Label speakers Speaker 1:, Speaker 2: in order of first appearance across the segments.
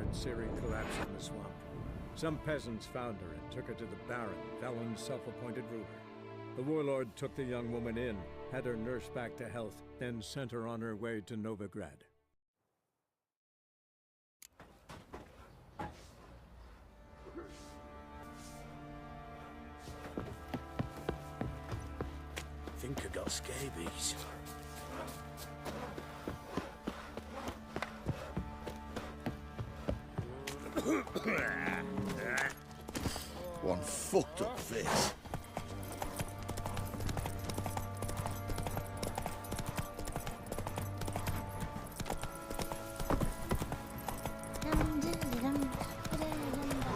Speaker 1: when Ciri collapsed in the swamp. Some peasants found her and took her to the Baron, Valen's self-appointed ruler. The warlord took the young woman in, had her nursed back to health, then sent her on her way to Novigrad.
Speaker 2: Think I got scabies.
Speaker 3: One fucked up face.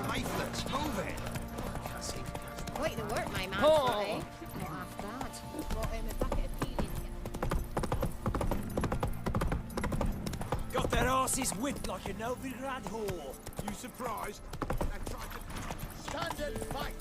Speaker 2: Lifeless, move it!
Speaker 4: Quite the work, my man,
Speaker 2: Oh.
Speaker 4: today. Not half bad. Brought him a bucket of peeling.
Speaker 2: Got their asses whipped like a Novigrad whore. You surprised? And tried to stand and fight!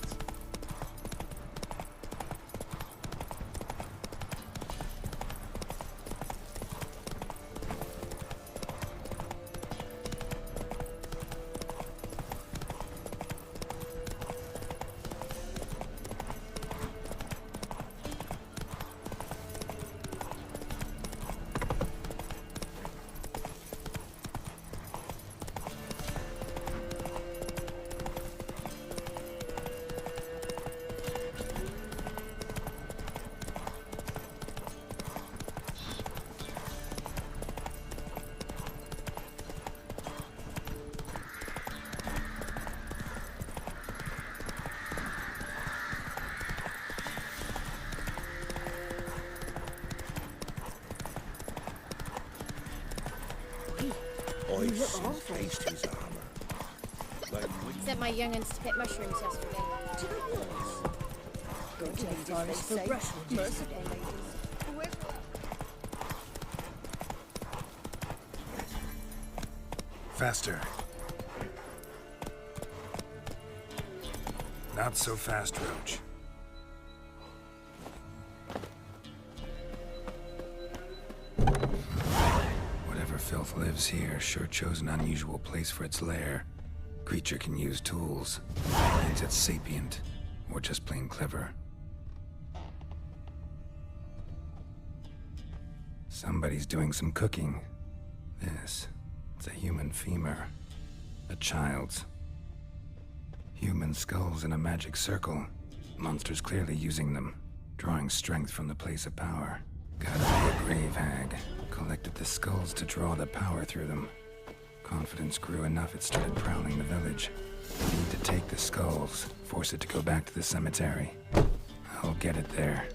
Speaker 3: I've faced his armor.
Speaker 4: Sent my young'uns to pick mushrooms yesterday. Go to the forest for brushwood.
Speaker 5: Faster. Not so fast, Roach. Whatever filth lives here sure chose an unusual place for its lair. Creature can use tools. Means it's sapient, or just plain clever. Somebody's doing some cooking. This, it's a human femur. A child's. Human skulls in a magic circle. Monsters clearly using them, drawing strength from the place of power. Gotta be a grave hag. Collected the skulls to draw the power through them. Confidence grew enough it started prowling the village. Need to take the skulls, force it to go back to the cemetery. I'll get it there.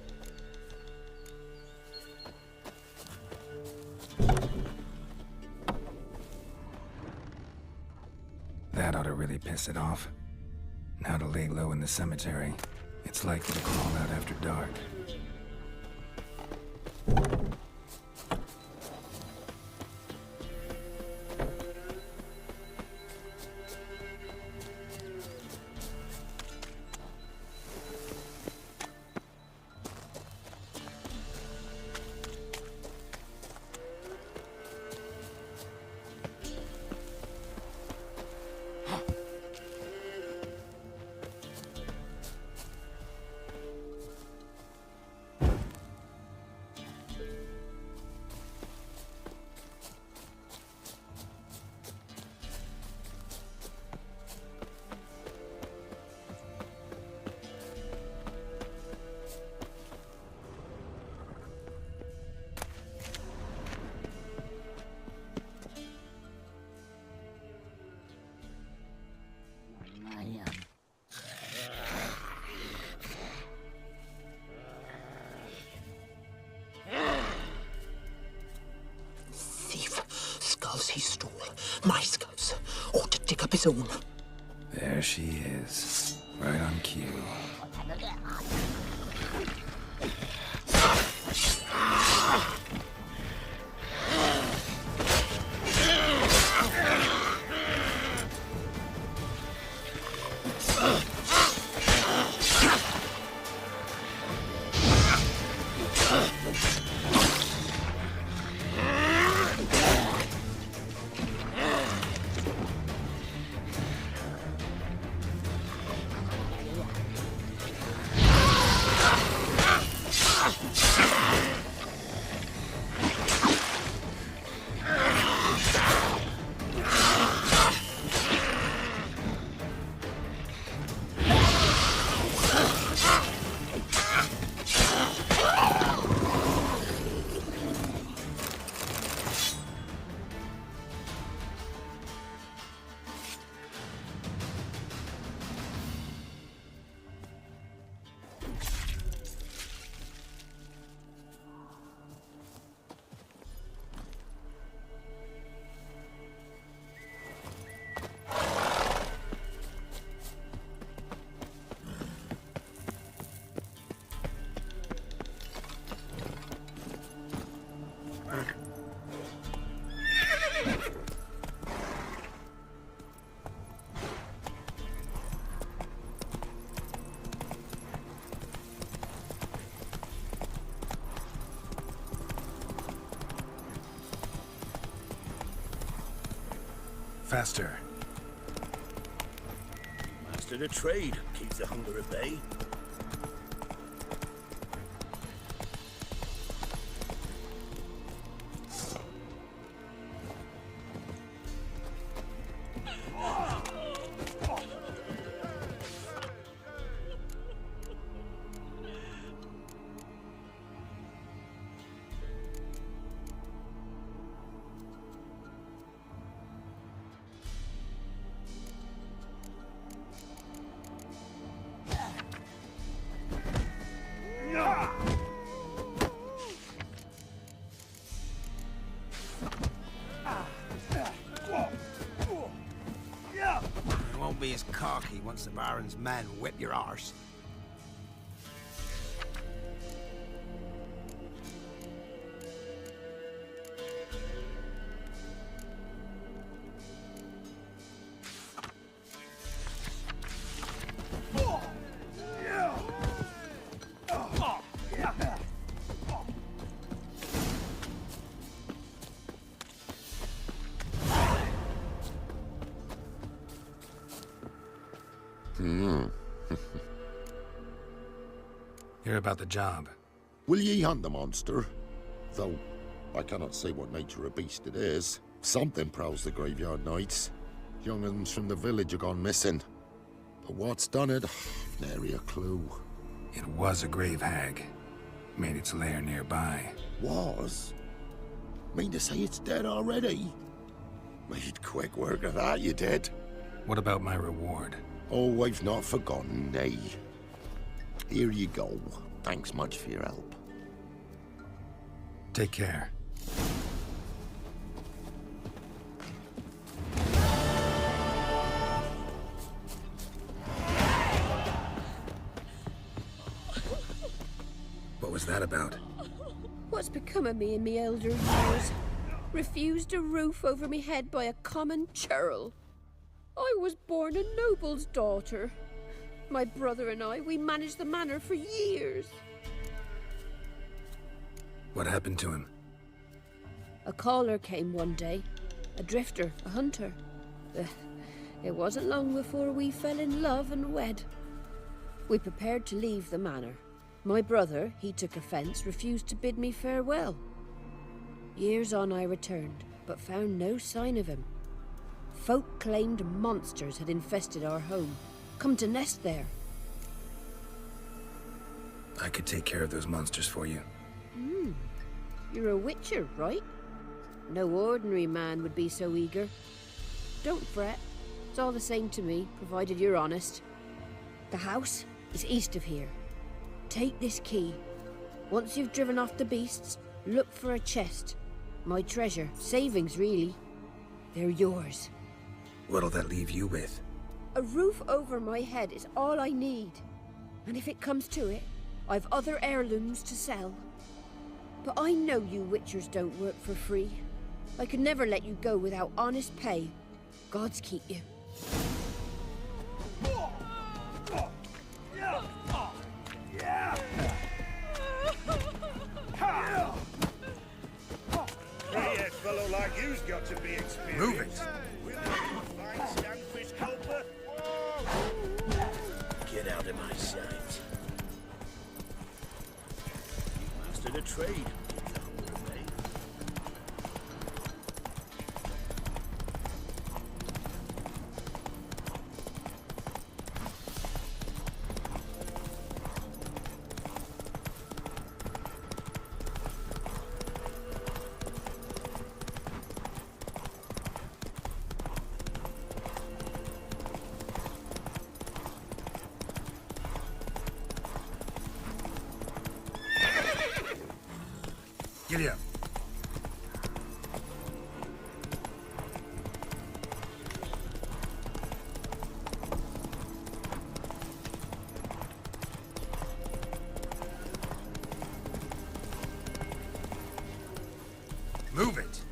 Speaker 5: That ought to really piss it off. Now to lay low in the cemetery. It's likely to crawl out after dark.
Speaker 6: He stole my skulls, or to dig up his own.
Speaker 5: There she is, right on cue. Faster.
Speaker 3: Master the trade keeps the hunger at bay.
Speaker 2: You won't be as cocky once the Baron's men whip your arse.
Speaker 5: Hear about the job.
Speaker 3: Will ye hunt the monster? Though, I cannot say what nature of beast it is. Something prowls the graveyard nights. Young uns from the village are gone missing. But what's done it? Nary a clue.
Speaker 5: It was a grave hag. Made its lair nearby.
Speaker 3: Was? Mean to say it's dead already? Made quick work of that, you did.
Speaker 5: What about my reward?
Speaker 3: Oh, I've not forgotten, nay. Here you go. Thanks much for your help.
Speaker 5: Take care. What was that about?
Speaker 7: What's become of me in me elder years? Refused a roof over me head by a common churl. I was born a noble's daughter. My brother and I, we managed the manor for years.
Speaker 5: What happened to him?
Speaker 7: A caller came one day. A drifter, a hunter. It wasn't long before we fell in love and wed. We prepared to leave the manor. My brother, he took offence, refused to bid me farewell. Years on I returned, but found no sign of him. Folk claimed monsters had infested our home, come to nest there.
Speaker 5: I could take care of those monsters for you.
Speaker 7: You're a witcher, right? No ordinary man would be so eager. Don't fret. It's all the same to me, provided you're honest. The house is east of here. Take this key. Once you've driven off the beasts, look for a chest. My treasure, savings really. They're yours.
Speaker 5: What'll that leave you with?
Speaker 7: A roof over my head is all I need. And if it comes to it, I've other heirlooms to sell. But I know you witchers don't work for free. I could never let you go without honest pay. Gods keep you.
Speaker 8: A fellow like you's got to be experienced.
Speaker 5: Move it!
Speaker 8: Fine standfish culper.
Speaker 3: Get out of my sight. Master the trade. Keep the hunger at bay.
Speaker 5: Giddy up. Move it!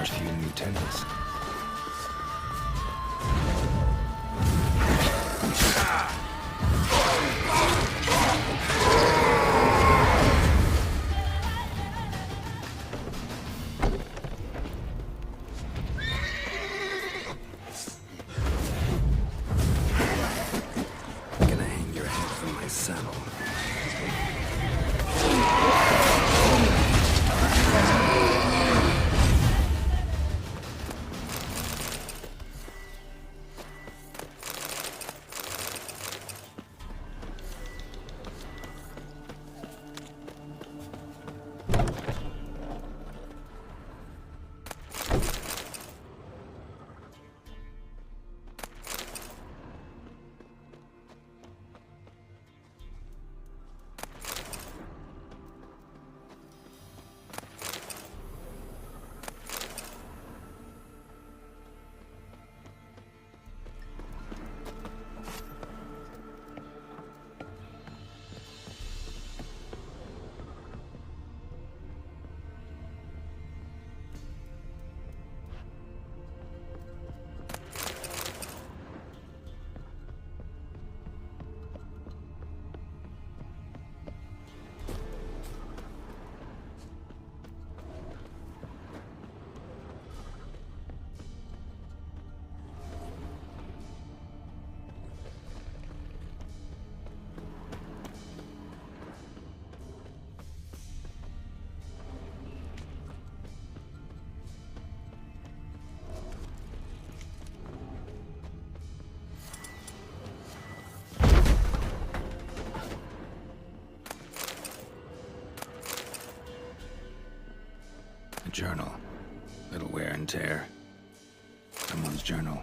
Speaker 5: a few new tenants. Gonna hang your head from my saddle. A journal. Little wear and tear. Someone's journal.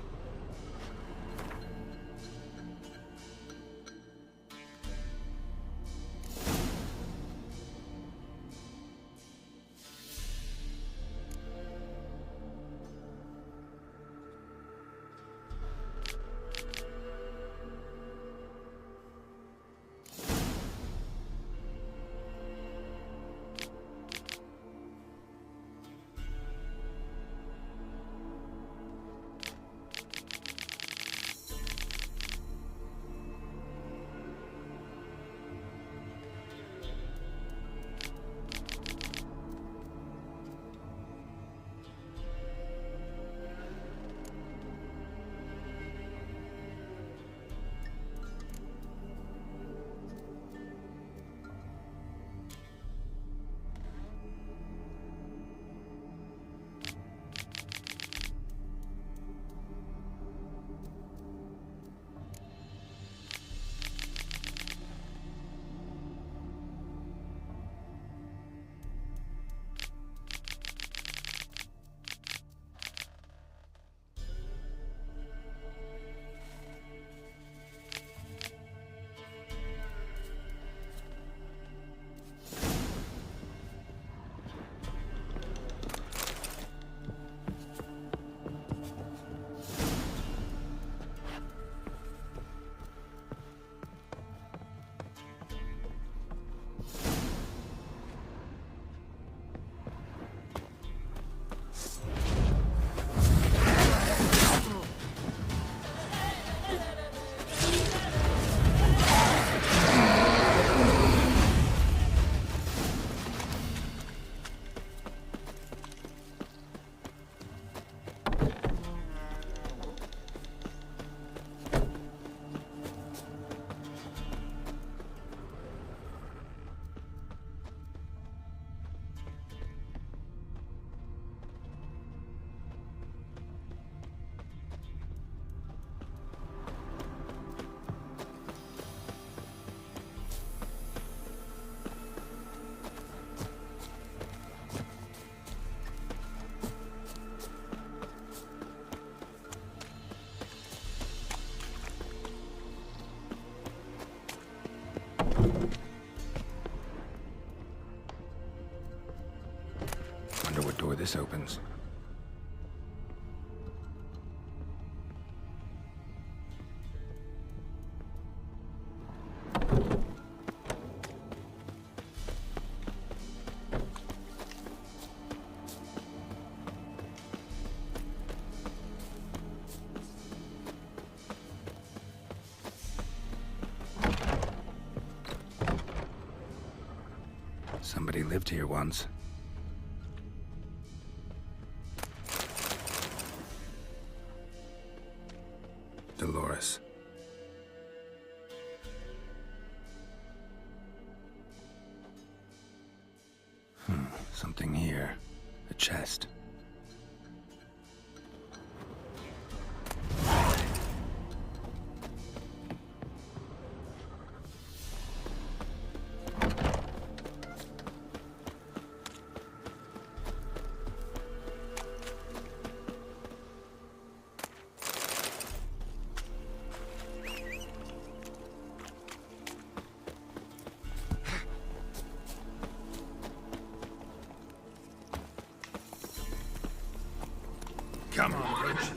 Speaker 5: Wonder what door this opens. somebody lived here once. Dolores. Something here. A chest.
Speaker 2: Come on, Roach.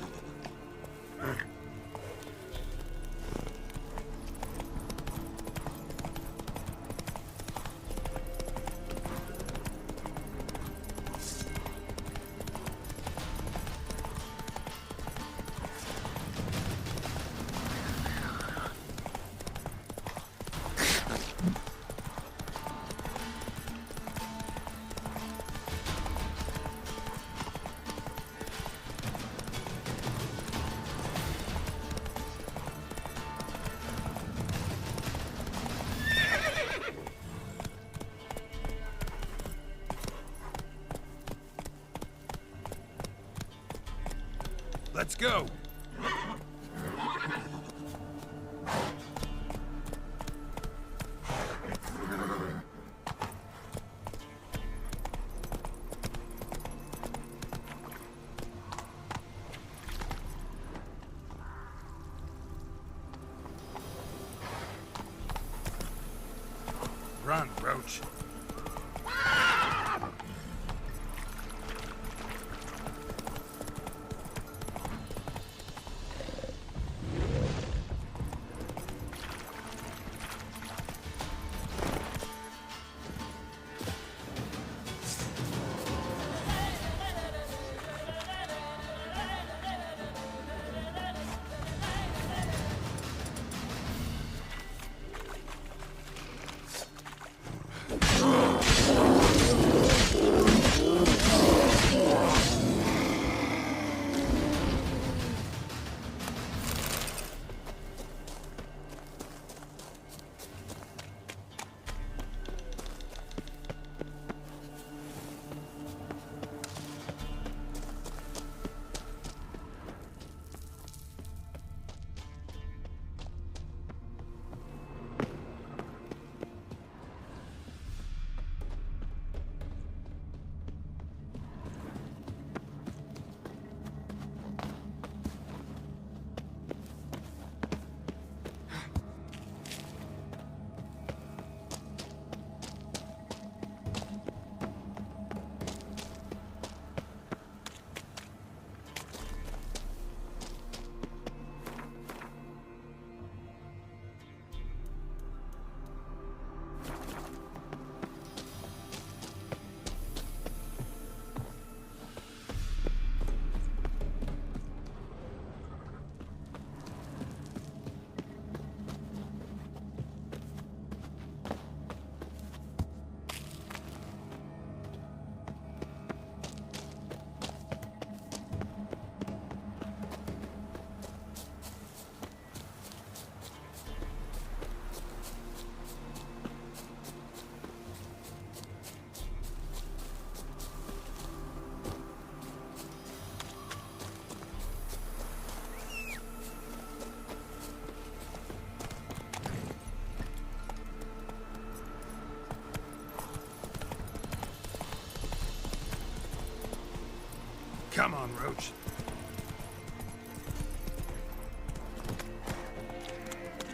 Speaker 2: Let's go! Run, Roach. Come on, Roach.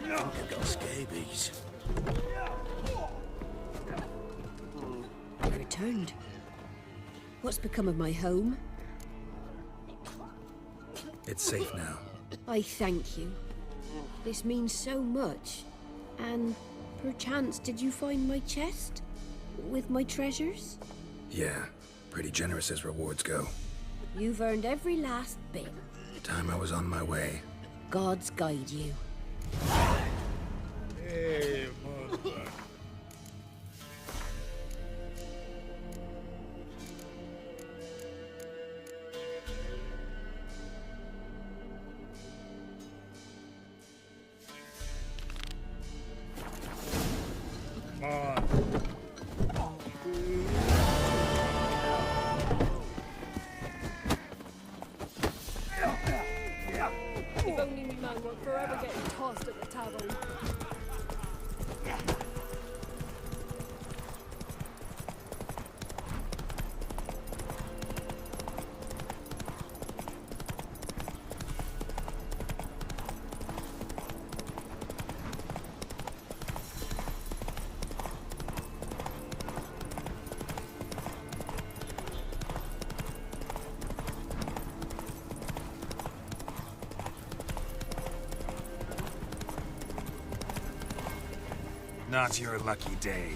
Speaker 6: I've got scabies.
Speaker 7: I returned. What's become of my home?
Speaker 5: It's safe now.
Speaker 7: I thank you. This means so much. And perchance did you find my chest? With my treasures?
Speaker 5: Yeah, pretty generous as rewards go.
Speaker 7: You've earned every last bit.
Speaker 5: Time I was on my way.
Speaker 7: Gods guide you.
Speaker 8: Hey, mother.
Speaker 9: forever getting tossed at the tavern.
Speaker 5: Not your lucky day.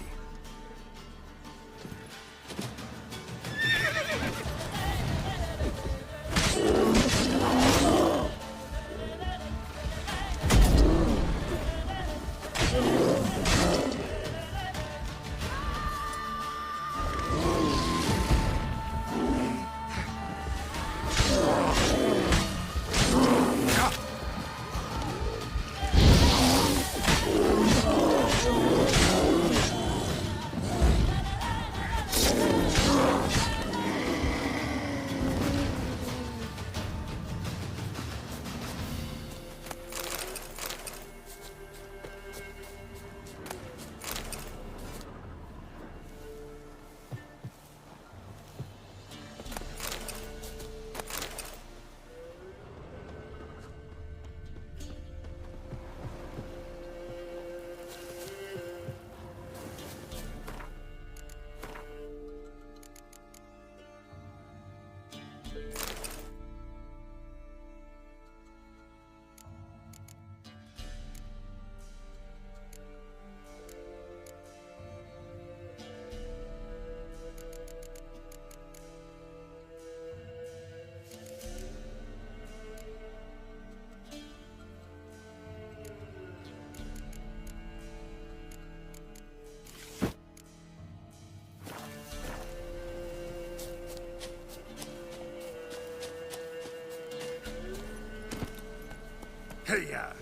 Speaker 5: Hey-ya!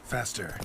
Speaker 5: Faster.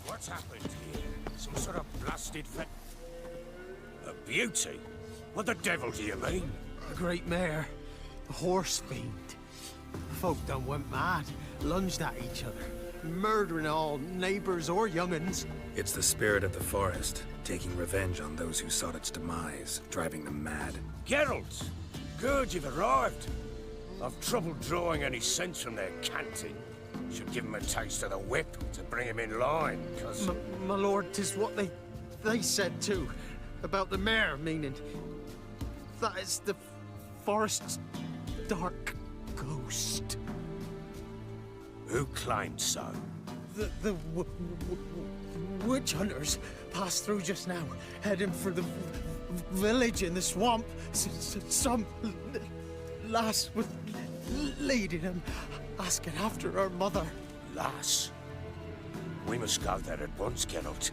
Speaker 2: What's happened here? Some sort of blasted A beauty? What the devil do you mean?
Speaker 6: A great mare. A horse fiend. Folk done went mad, lunged at each other, murdering all neighbors or young'uns.
Speaker 5: It's the spirit of the forest, taking revenge on those who sought its demise, driving them mad.
Speaker 2: Geralt! Good, you've arrived. I've trouble drawing any sense from their canting. Should give him a taste of the whip to bring him in line, cause...
Speaker 6: My lord, 'tis what they said too. About the mare, meaning... that is the forest's dark ghost.
Speaker 2: Who claimed so?
Speaker 6: The witch hunters passed through just now, heading for the village in the swamp. Some lass was leading them, asking after her mother.
Speaker 2: Lass? We must go there at once, Geralt.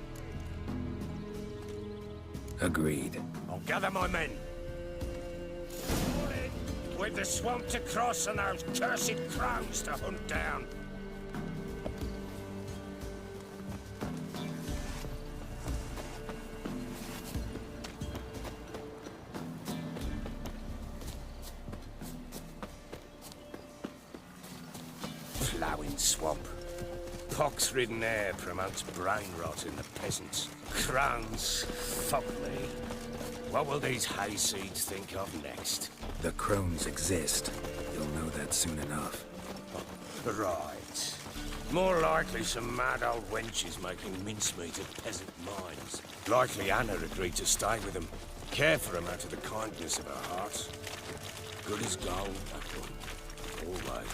Speaker 5: Agreed.
Speaker 2: I'll gather my men. We've the swamp to cross and those cursed crows to hunt down. Ploughing swamp. Pox-ridden air promotes brain rot in the peasants. Crowns, fuck me. What will these hayseeds think of next?
Speaker 5: The crones exist. You'll know that soon enough.
Speaker 2: Right. More likely some mad old wenches making mincemeat of peasant minds. Likely Anna agreed to stay with them. Care for them out of the kindness of her heart. Good as gold, that one. Always.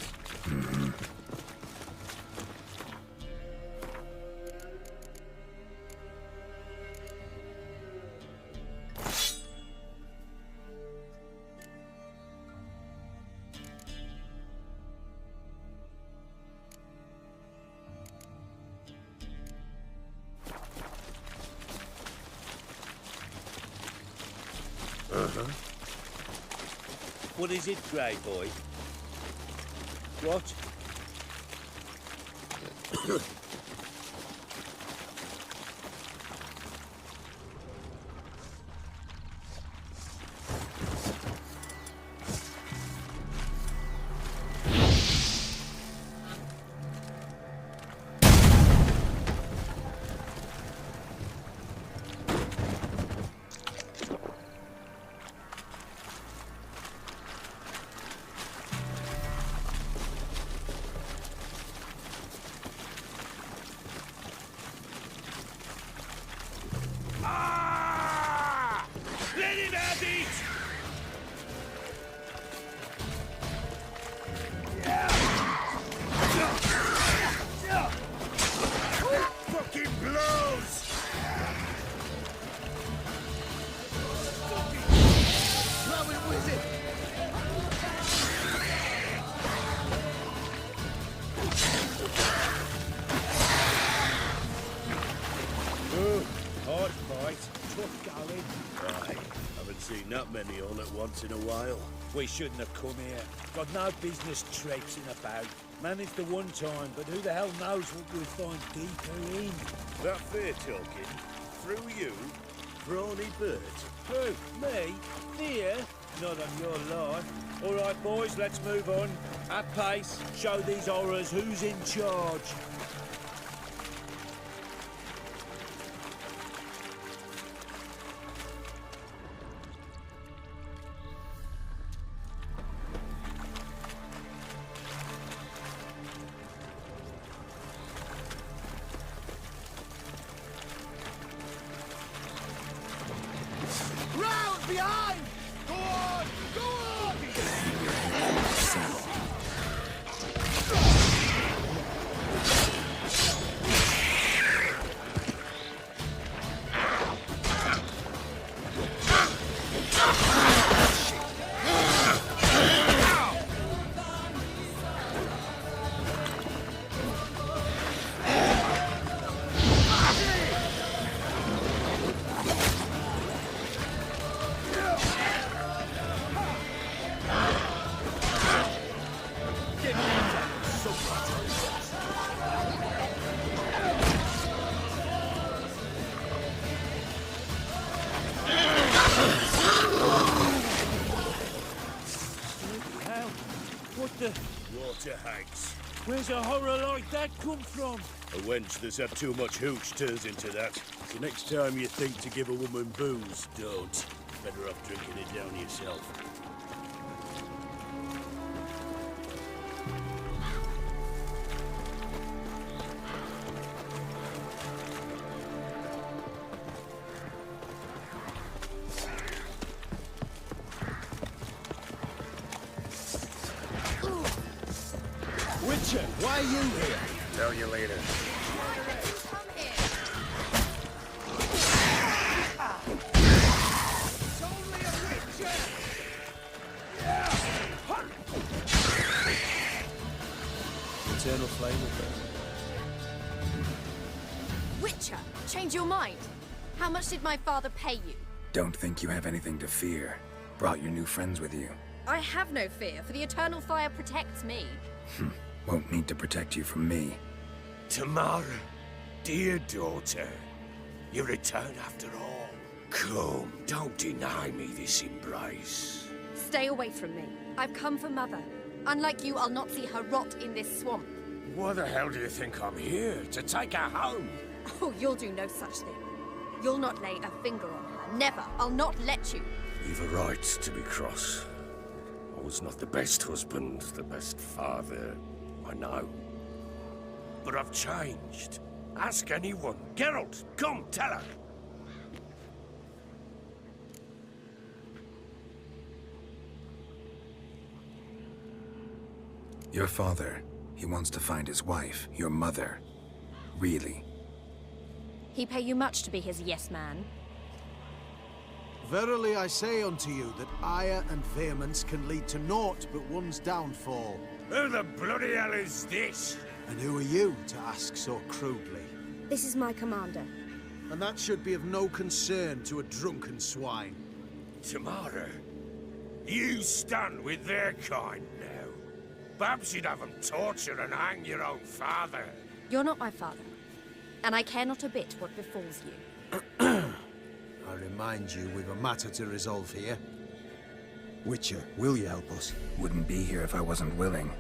Speaker 8: What is it, Grey Boy? What? Let him have it! Fucking blows! Blow it with it! Hard fight. Tough going. Aye. Haven't seen that many all at once in a while. We shouldn't have come here. Got no business traipsing about. Managed the one time, but who the hell knows what we'll find deeper in. That fair talking? Through you? Brawny bird? Who? Me? Fear? Not on your life. All right, boys, let's move on. At pace, show these horrors who's in charge.
Speaker 6: Round behind! Go on! Go on!
Speaker 8: What the? Water hags. Where's a horror like that come from? A wench that's had too much hooch turns into that. So next time you think to give a woman booze, don't. Better off drinking it down yourself.
Speaker 6: Witcher, why are you here?
Speaker 2: Tell you later.
Speaker 4: Come here.
Speaker 8: It's only a witcher! Eternal flame will burn.
Speaker 4: Witcher, change your mind. How much did my father pay you?
Speaker 5: Don't think you have anything to fear. Brought your new friends with you.
Speaker 4: I have no fear, for the eternal fire protects me.
Speaker 5: Won't need to protect you from me.
Speaker 2: Tamara, dear daughter, you return after all. Come, don't deny me this embrace.
Speaker 4: Stay away from me. I've come for Mother. Unlike you, I'll not see her rot in this swamp.
Speaker 2: Why the hell do you think I'm here? To take her home?
Speaker 4: Oh, you'll do no such thing. You'll not lay a finger on her, Never. I'll not let you.
Speaker 2: You've a right to be cross. I was not the best husband, the best father, I know. But I've changed. Ask anyone. Geralt, come, tell her.
Speaker 5: Your father, he wants to find his wife, your mother. Really?
Speaker 4: He pay you much to be his yes man.
Speaker 6: Verily I say unto you that ire and vehemence can lead to naught but one's downfall.
Speaker 2: Who the bloody hell is this?
Speaker 6: And who are you to ask so crudely?
Speaker 4: This is my commander.
Speaker 6: And that should be of no concern to a drunken swine.
Speaker 2: Tamara, you stand with their kind now. Perhaps you'd have them torture and hang your own father.
Speaker 4: You're not my father, and I care not a bit what befalls you.
Speaker 6: I remind you, we've a matter to resolve here. Witcher, will you help us?
Speaker 5: Wouldn't be here if I wasn't willing.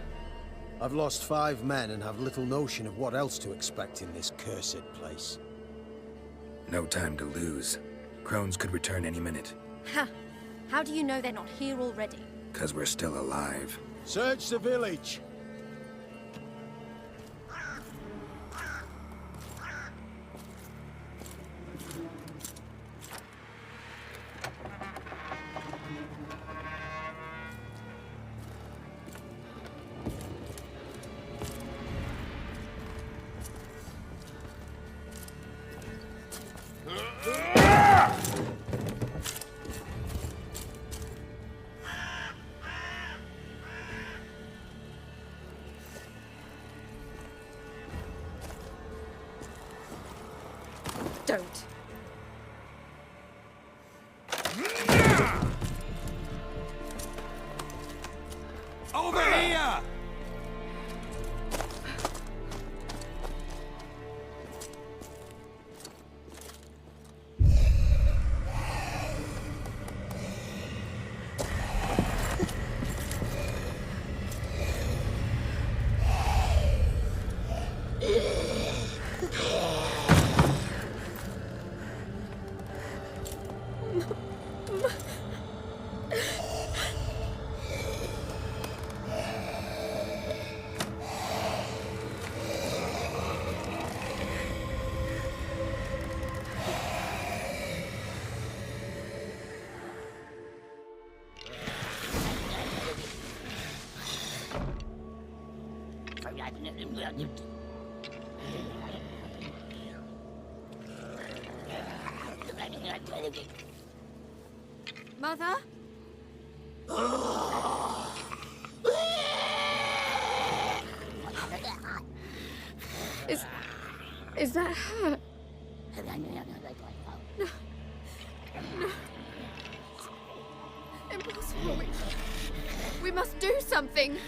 Speaker 6: I've lost 5 men and have little notion of what else to expect in this cursed place.
Speaker 5: No time to lose. Crones could return any minute.
Speaker 4: Ha! How do you know they're not here already?
Speaker 5: 'Cause we're still alive.
Speaker 6: Search the village!
Speaker 4: Don't.
Speaker 2: Over here!
Speaker 4: Mother? Is that her? No. No. Impossible. We must do something.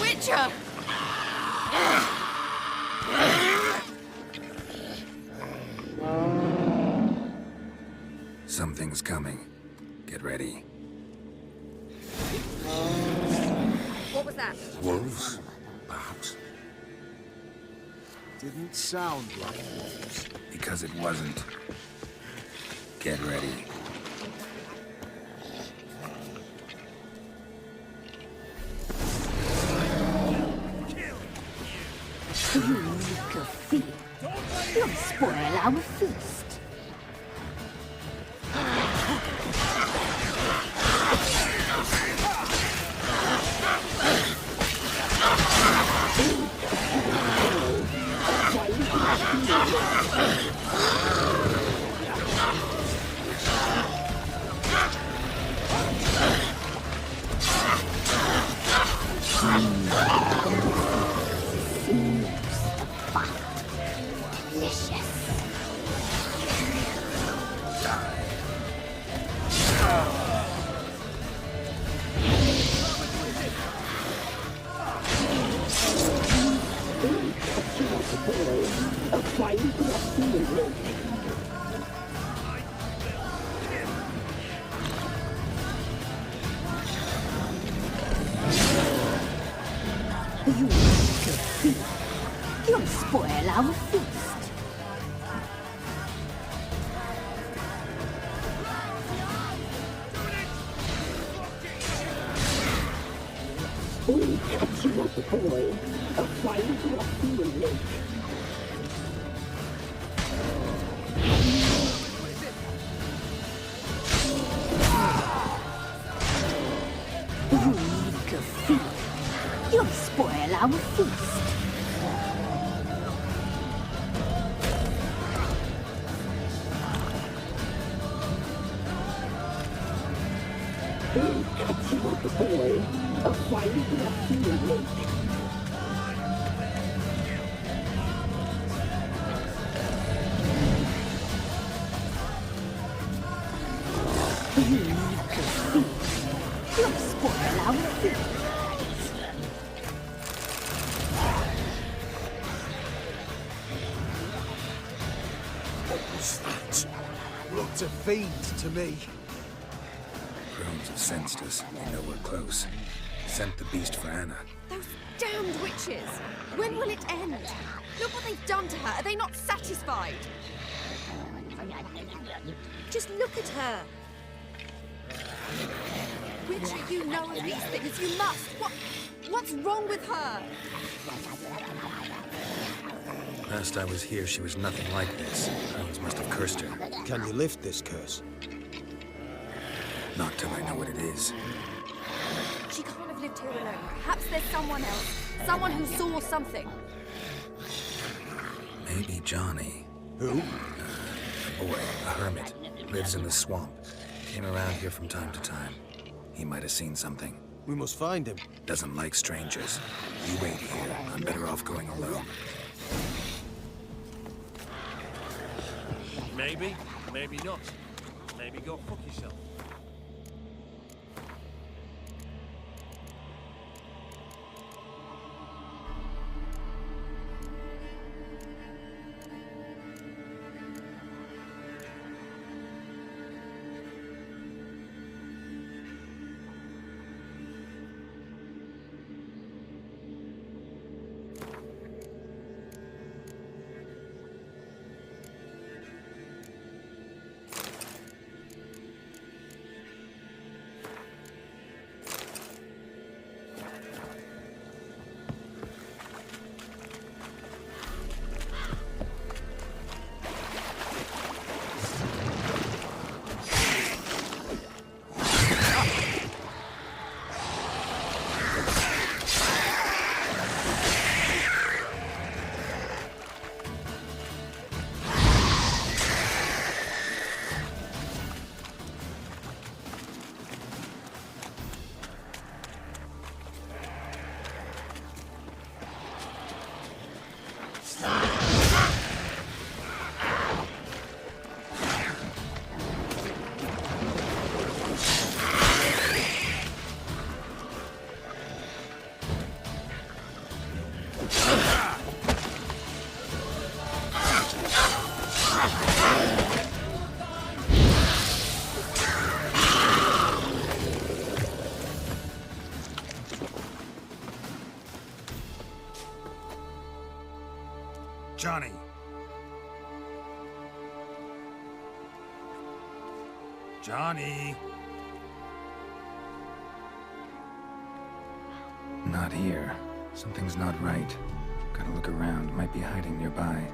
Speaker 4: Witcher!
Speaker 5: Something's coming. Get ready.
Speaker 4: What was that?
Speaker 2: Wolves, perhaps.
Speaker 6: Didn't sound like wolves.
Speaker 5: Because it wasn't. Get ready.
Speaker 10: You little thief. You'll spoil our feast. You little thief. You'll spoil our feast. We cut you up, boy. A fine rock you will make. Weak feet. You'll spoil our feast. We cut you up, boy. A fine rock you will make. You'll spoil our feast.
Speaker 6: What was that? Looked a fiend to me.
Speaker 5: Crones have sensed us. They know we're close. Sent the beast for Anna.
Speaker 4: Those damned witches! When will it end? Look what they've done to her. Are they not satisfied? Just look at her. Witcher, you know of these things. You must. What's wrong with her?
Speaker 5: Last I was here, she was nothing like this. Crones must have cursed her.
Speaker 6: Can you lift this curse?
Speaker 5: Not till I know what it is.
Speaker 4: She can't have lived here alone. Perhaps there's someone else. Someone who saw something.
Speaker 5: Maybe Johnny.
Speaker 6: Who?
Speaker 5: A boy, a hermit. Lives in the swamp. Came around here from time to time. He might have seen something.
Speaker 6: We must find him.
Speaker 5: Doesn't like strangers. You wait here. I'm better off going alone.
Speaker 8: Maybe, maybe not. Maybe go fuck yourself.
Speaker 5: Johnny! Johnny! Not here. Something's not right. Gotta look around. Might be hiding nearby.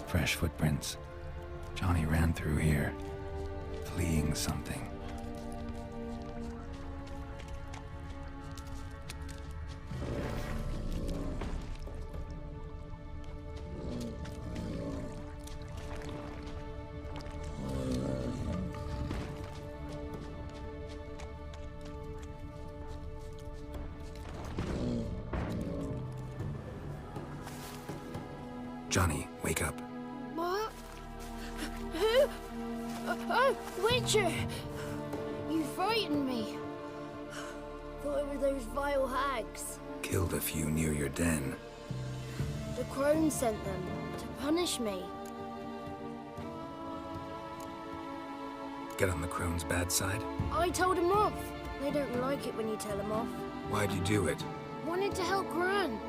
Speaker 5: Fresh footprints. Johnny ran through here, fleeing something. Johnny, wake up.
Speaker 7: What? Who? Oh, Witcher! You frightened me. Thought it were those vile hags.
Speaker 5: Killed a few near your den.
Speaker 7: The crone sent them to punish me.
Speaker 5: Get on the crone's bad side?
Speaker 7: I told them off. They don't like it when you tell them off.
Speaker 5: Why'd you do it?
Speaker 7: Wanted to help Gran.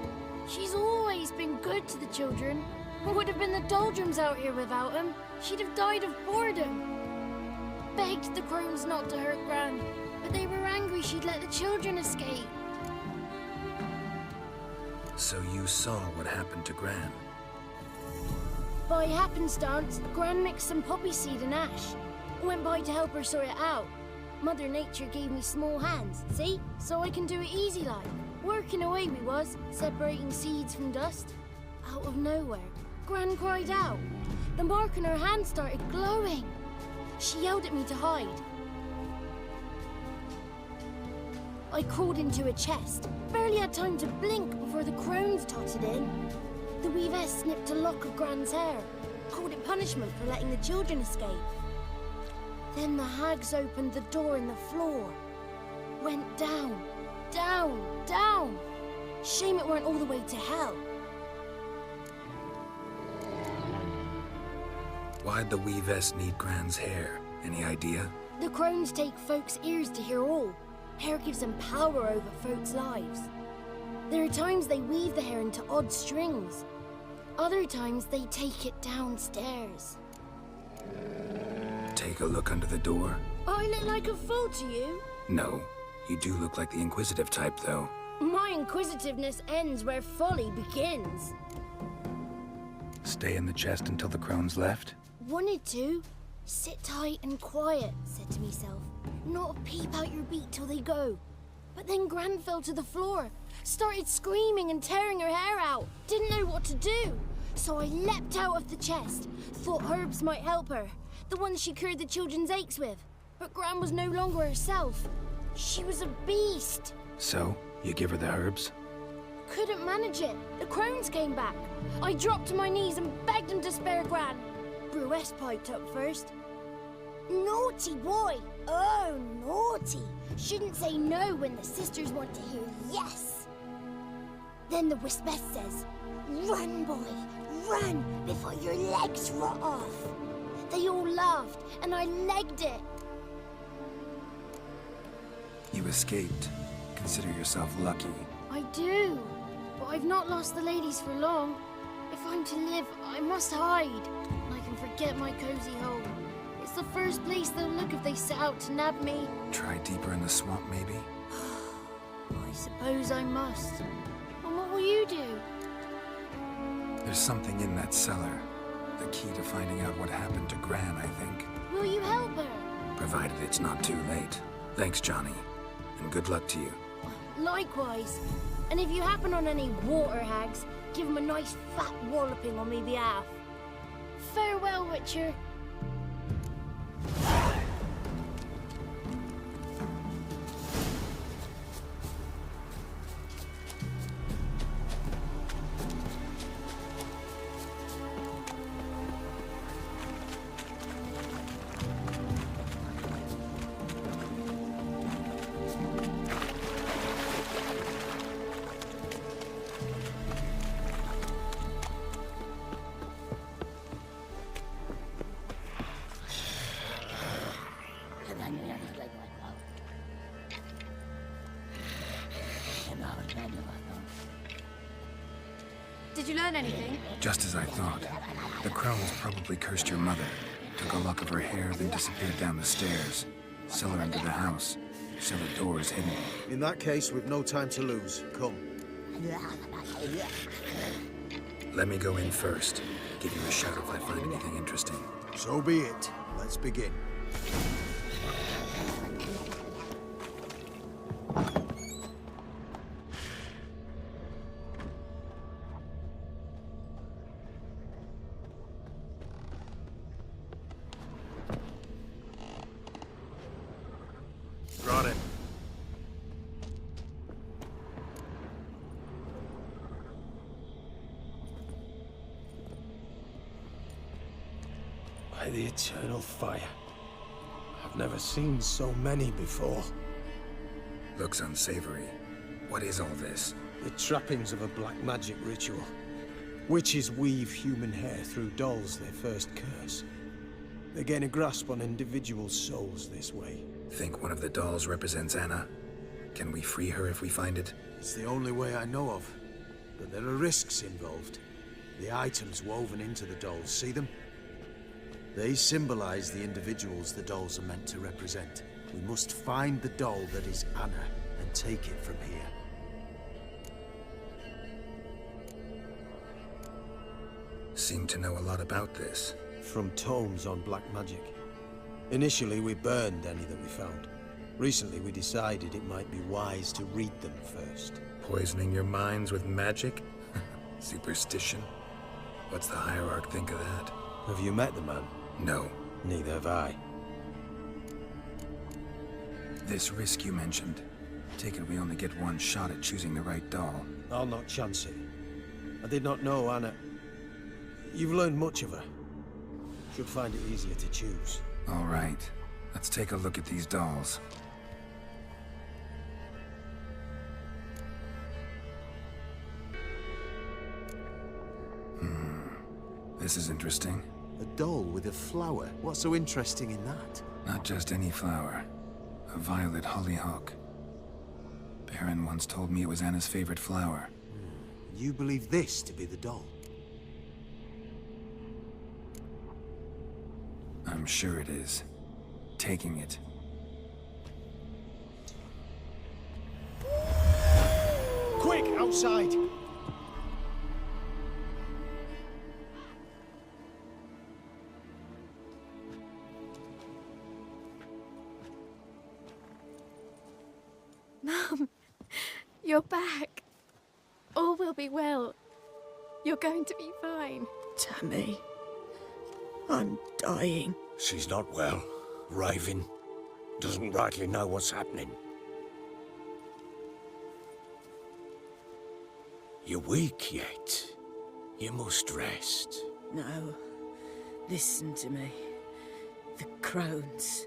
Speaker 7: She's always been good to the children. Would have been the doldrums out here without him. She'd have died of boredom. Begged the crones not to hurt Gran.
Speaker 11: but they were angry she'd let the children escape.
Speaker 5: So you saw what happened to Gran?
Speaker 11: By happenstance, Gran mixed some poppy seed and ash. I went by to help her sort it out. Mother Nature gave me small hands, see? So I can do it easy like. Working away we was, separating seeds from dust. Out of nowhere, Gran cried out. The mark on her hand started glowing. She yelled at me to hide. I crawled into a chest. Barely had time to blink before the crones totted in. The weavess snipped a lock of Gran's hair. Called it punishment for letting the children escape. Then the hags opened the door in the floor. Went down, down, down. Shame it weren't all the way to hell.
Speaker 5: Why'd the weavess need Gran's hair? Any idea?
Speaker 11: The crones take folks' ears to hear all. Hair gives them power over folks' lives. There are times they weave the hair into odd strings. Other times they take it downstairs.
Speaker 5: Take a look under the door?
Speaker 11: I look like a fool to you?
Speaker 5: No. You do look like the inquisitive type, though.
Speaker 11: My inquisitiveness ends where folly begins.
Speaker 5: Stay in the chest until the crones left?
Speaker 11: Wanted to. Sit tight and quiet, said to myself. Not a peep out your beat till they go. But then Gran fell to the floor. Started screaming and tearing her hair out. Didn't know what to do. So I leapt out of the chest. Thought herbs might help her. The ones she cured the children's aches with. But Gran was no longer herself. She was a beast.
Speaker 5: So, you give her the herbs?
Speaker 11: Couldn't manage it. The crones came back. I dropped to my knees and begged them to spare Gran. Bruess piped up first. Naughty boy! Oh, naughty! Shouldn't say no when the sisters want to hear yes. Then the Wispess says, "Run, boy, run before your legs rot off." They all laughed, and I legged it.
Speaker 5: You escaped. Consider yourself lucky.
Speaker 11: I do, but I've not lost the ladies for long. If I'm to live, I must hide, and I can forget my cozy home. It's the first place they'll look if they set out to nab me.
Speaker 5: Try deeper in the swamp, maybe?
Speaker 11: I suppose I must. And what will you do?
Speaker 5: There's something in that cellar. The key to finding out what happened to Gran, I think.
Speaker 11: Will you help her?
Speaker 5: Provided it's not too late. Thanks, Johnny. And good luck to you.
Speaker 11: Likewise. And if you happen on any water hags, give them a nice fat walloping on me behalf. Farewell, Witcher.
Speaker 4: Did you learn anything?
Speaker 5: Just as I thought. The crones probably cursed your mother, took a lock of her hair, then disappeared down the stairs. Cellar into the house. Cellar door is hidden.
Speaker 6: In that case, we've no time to lose. Come.
Speaker 5: Let me go in first. Give you a shout if I find anything interesting.
Speaker 6: So be it. Let's begin.
Speaker 2: Got it. By the eternal fire. I've never seen so many before.
Speaker 5: Looks unsavory. What is all this?
Speaker 2: The trappings of a black magic ritual. Witches weave human hair through dolls they first curse. They gain a grasp on individual souls this way.
Speaker 5: Think one of the dolls represents Anna? Can we free her if we find it?
Speaker 6: It's the only way I know of. But there are risks involved. The items woven into the dolls, see them? They symbolize the individuals the dolls are meant to represent. We must find the doll that is Anna and take it from here.
Speaker 5: Seem to know a lot about this.
Speaker 6: From tomes on black magic. Initially, we burned any that we found. Recently, we decided it might be wise to read them first.
Speaker 5: Poisoning your minds with magic? Superstition? What's the Hierarch think of that?
Speaker 6: Have you met the man?
Speaker 5: No.
Speaker 6: Neither have I.
Speaker 5: This risk you mentioned. Take it we only get one shot at choosing the right doll.
Speaker 6: I'll not chance it. I did not know Anna. You've learned much of her. Should find it easier to choose.
Speaker 5: All right. Let's take a look at these dolls. This is interesting.
Speaker 6: A doll with a flower? What's so interesting in that?
Speaker 5: Not just any flower. A violet hollyhock. Baron once told me it was Anna's favorite flower.
Speaker 6: You believe this to be the doll?
Speaker 5: I'm sure it is. Taking it.
Speaker 6: Quick, outside!
Speaker 4: Mum, you're back. All will be well. You're going to be fine.
Speaker 10: Tammy, I'm dying.
Speaker 2: She's not well. Raving. Doesn't rightly know what's happening. You're weak yet. You must rest.
Speaker 10: No. Listen to me. The crones.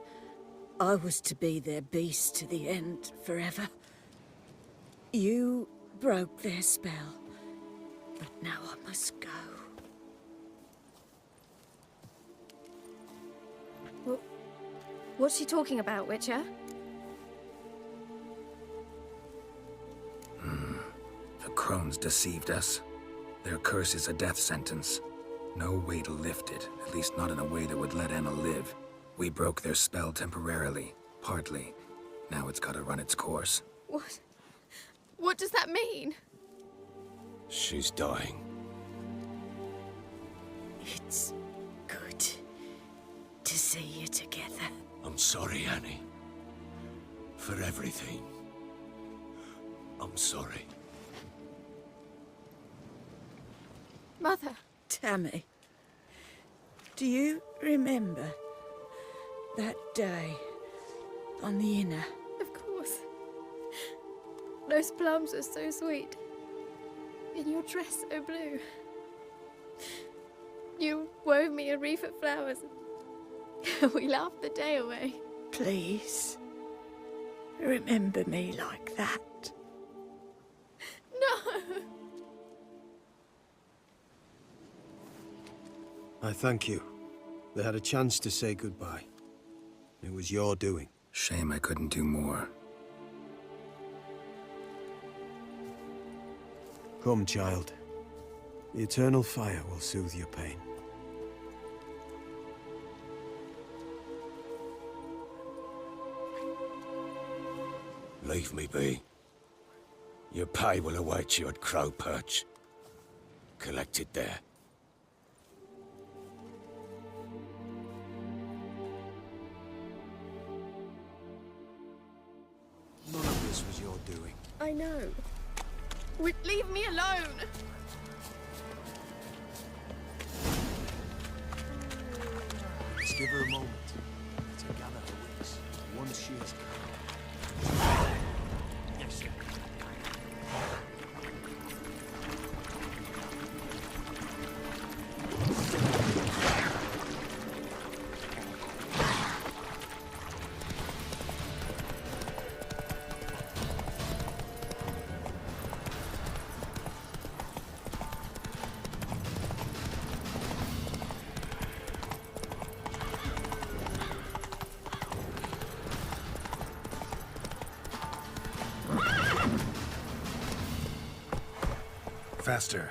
Speaker 10: I was to be their beast to the end, forever. You broke their spell. But now I must go.
Speaker 4: Well, what's she talking about, Witcher?
Speaker 5: The crones deceived us. Their curse is a death sentence. No way to lift it, at least not in a way that would let Anna live. We broke their spell temporarily, partly. Now it's gotta run its course.
Speaker 4: What? What does that mean?
Speaker 2: She's dying.
Speaker 10: It's good to see you together.
Speaker 2: I'm sorry, Annie. For everything. I'm sorry.
Speaker 4: Mother.
Speaker 10: Tammy, do you remember that day on the Inner?
Speaker 4: Of course. Those plums are so sweet. In your dress so blue. You wove me a wreath of flowers. We laughed the day away.
Speaker 10: Please, remember me like that.
Speaker 4: No!
Speaker 6: I thank you. They had a chance to say goodbye. It was your doing.
Speaker 5: Shame I couldn't do more.
Speaker 6: Come, child. The eternal fire will soothe your pain.
Speaker 2: Leave me be. Your pay will await you at Crow Perch. Collect it there.
Speaker 6: None of this was your doing.
Speaker 4: I know. Leave me alone!
Speaker 6: Let's give her a moment to gather her wits. Once she has come. Yes, sir.
Speaker 5: Faster.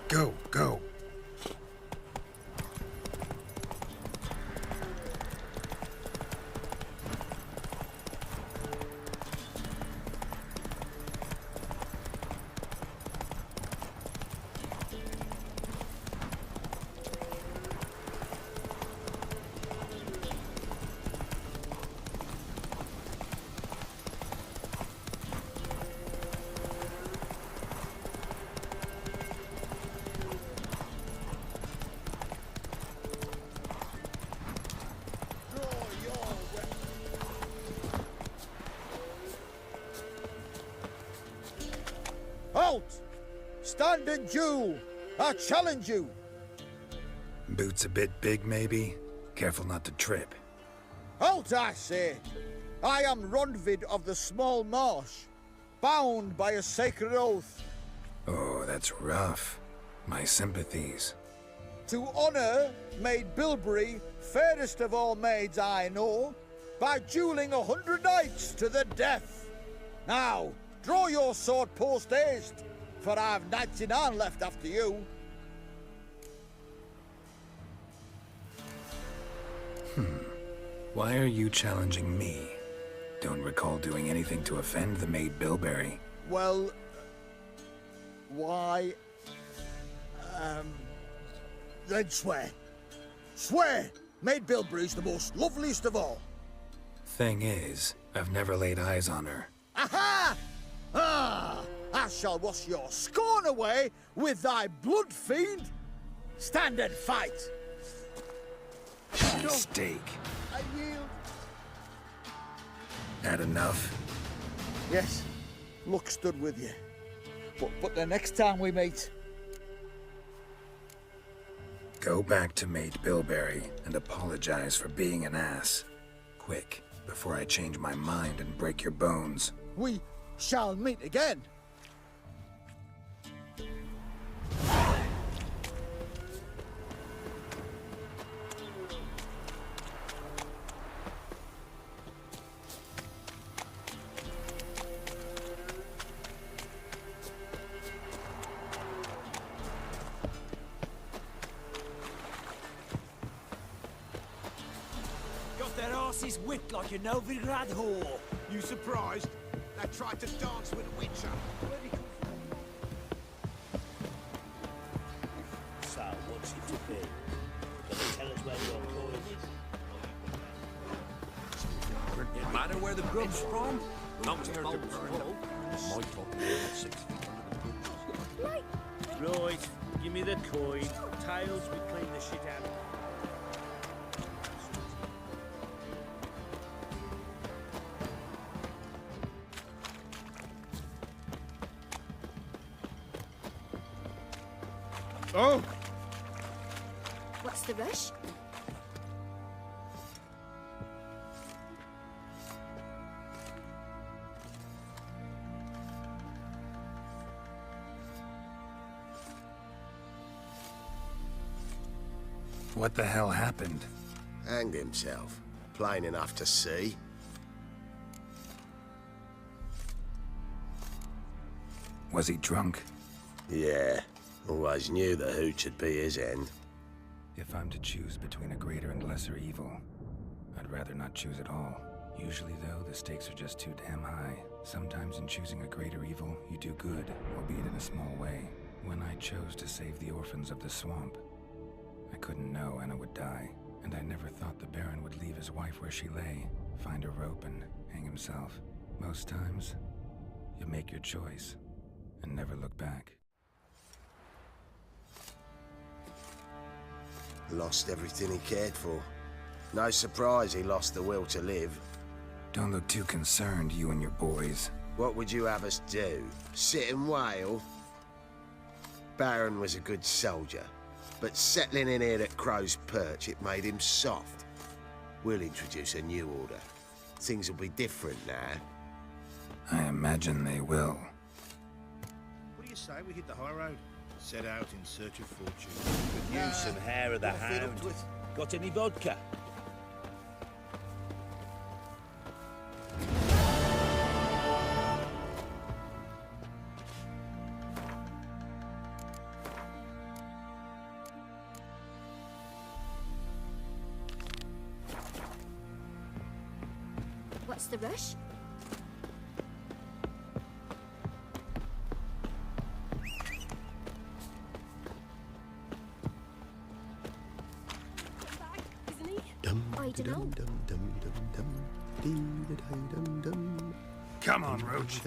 Speaker 5: Go, go.
Speaker 6: Halt! Stand and duel! I challenge you!
Speaker 5: Boots a bit big, maybe? Careful not to trip.
Speaker 6: Halt, I say! I am Rondvid of the Small Marsh, bound by a sacred oath.
Speaker 5: Oh, that's rough. My sympathies.
Speaker 6: To honor Maid Bilberry, fairest of all maids I know, by dueling 100 knights to the death. Now, draw your sword post haste, for I've 99 left after you.
Speaker 5: Why are you challenging me? Don't recall doing anything to offend the Maid Bilberry.
Speaker 6: Well, why... then swear. Swear! Maid Bilberry's the most loveliest of all.
Speaker 5: Thing is, I've never laid eyes on her.
Speaker 6: Aha! Ah! I shall wash your scorn away with thy blood, fiend! Stand and fight!
Speaker 5: Mistake.
Speaker 6: I yield.
Speaker 5: Had enough?
Speaker 6: Yes, luck stood with you. But the next time we meet...
Speaker 5: Go back to Maid Bilberry and apologize for being an ass. Quick, before I change my mind and break your bones.
Speaker 6: We shall meet again.
Speaker 8: Their asses whipped like a Novigrad whore.
Speaker 2: You surprised? They tried to dance with a witcher.
Speaker 8: So, what's it to be? Can you tell us where your coin is?
Speaker 12: No matter where the grub's from, long as the boat's full, might talk more than 6 feet under the bridges.
Speaker 8: Right, give me the coin. Tails, we clean the shit out of it.
Speaker 6: Oh!
Speaker 11: What's the rush?
Speaker 5: What the hell happened?
Speaker 2: Hanged himself. Plain enough to see.
Speaker 5: Was he drunk?
Speaker 2: Yeah. Always knew the hooch would be his end.
Speaker 5: If I'm to choose between a greater and lesser evil, I'd rather not choose at all. Usually, though, the stakes are just too damn high. Sometimes in choosing a greater evil, you do good, albeit in a small way. When I chose to save the orphans of the swamp, I couldn't know Anna would die, and I never thought the Baron would leave his wife where she lay, find a rope and hang himself. Most times, you make your choice and never look back.
Speaker 2: Lost everything he cared for. No surprise he lost the will to live.
Speaker 5: Don't look too concerned, you and your boys.
Speaker 2: What would you have us do? Sit and wail? Baron was a good soldier, but settling in here at Crow's Perch, it made him soft. We'll introduce a new order. Things will be different now.
Speaker 5: I imagine they will.
Speaker 13: What do you say we hit the high road? Set out in search of fortune.
Speaker 8: Could use some hair of the hound. Got any vodka?
Speaker 11: What's the rush? I don't know.
Speaker 5: Come on, Roach.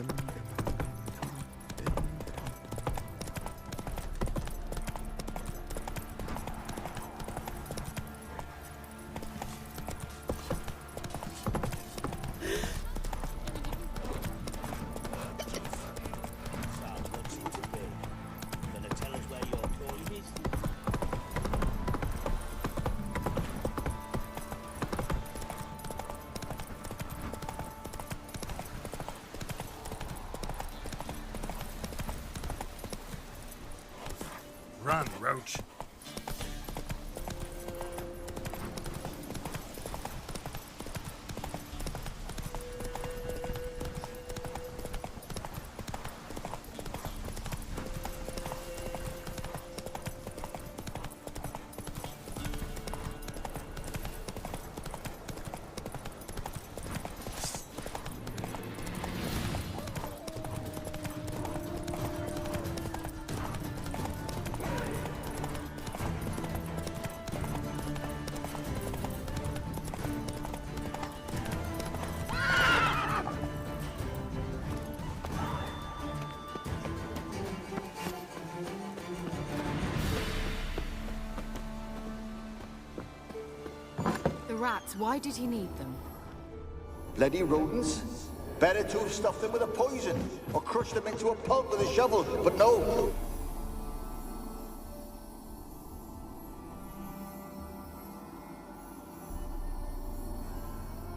Speaker 5: Run, Roach.
Speaker 9: Rats, why did he need them?
Speaker 14: Bloody rodents. Better to have stuffed them with a poison, or crushed them into a pulp with a shovel, but no.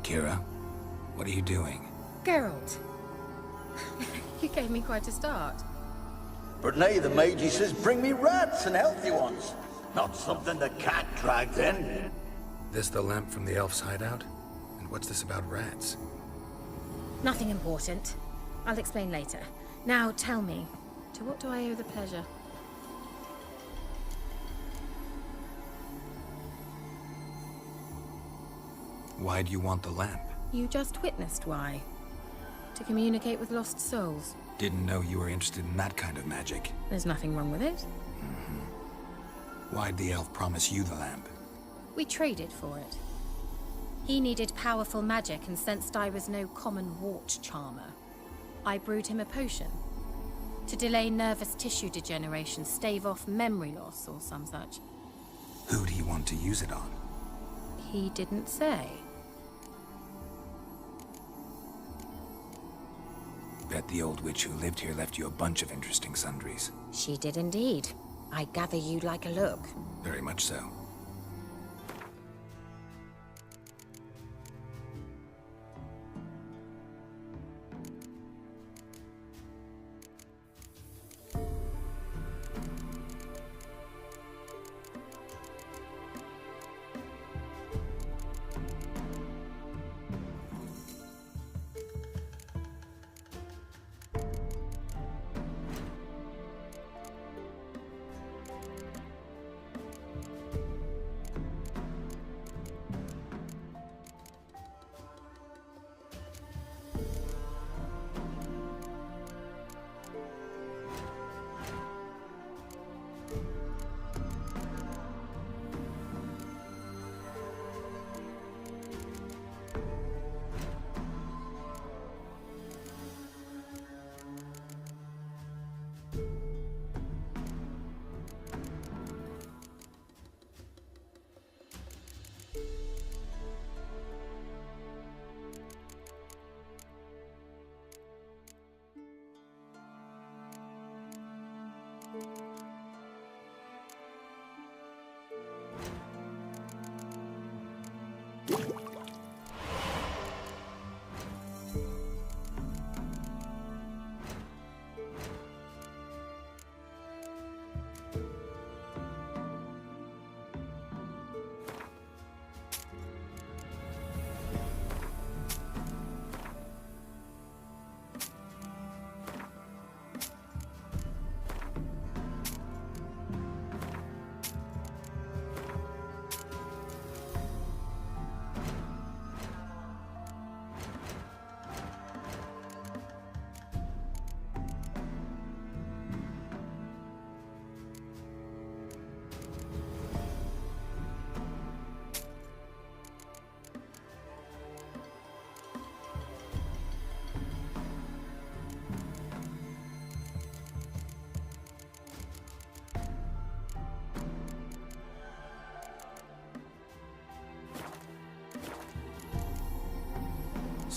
Speaker 5: Keira, what are you doing?
Speaker 9: Geralt. You gave me quite a start.
Speaker 14: But nay, the mage, he says, bring me rats and healthy ones. Not something the cat dragged in.
Speaker 5: This the lamp from the elf's hideout? And what's this about rats?
Speaker 15: Nothing important. I'll explain later. Now tell me.
Speaker 9: To what do I owe the pleasure?
Speaker 5: Why do you want the lamp?
Speaker 9: You just witnessed why. To communicate with lost souls.
Speaker 5: Didn't know you were interested in that kind of magic.
Speaker 9: There's nothing wrong with it.
Speaker 5: Why'd the elf promise you the lamp?
Speaker 9: We traded for it.
Speaker 15: He needed powerful magic and sensed I was no common wart charmer.
Speaker 9: I brewed him a potion. To delay nervous tissue degeneration, stave off memory loss or some such.
Speaker 5: Who'd he want to use it on?
Speaker 9: He didn't say.
Speaker 5: Bet the old witch who lived here left you a bunch of interesting sundries.
Speaker 15: She did indeed. I gather you'd like a look.
Speaker 5: Very much so.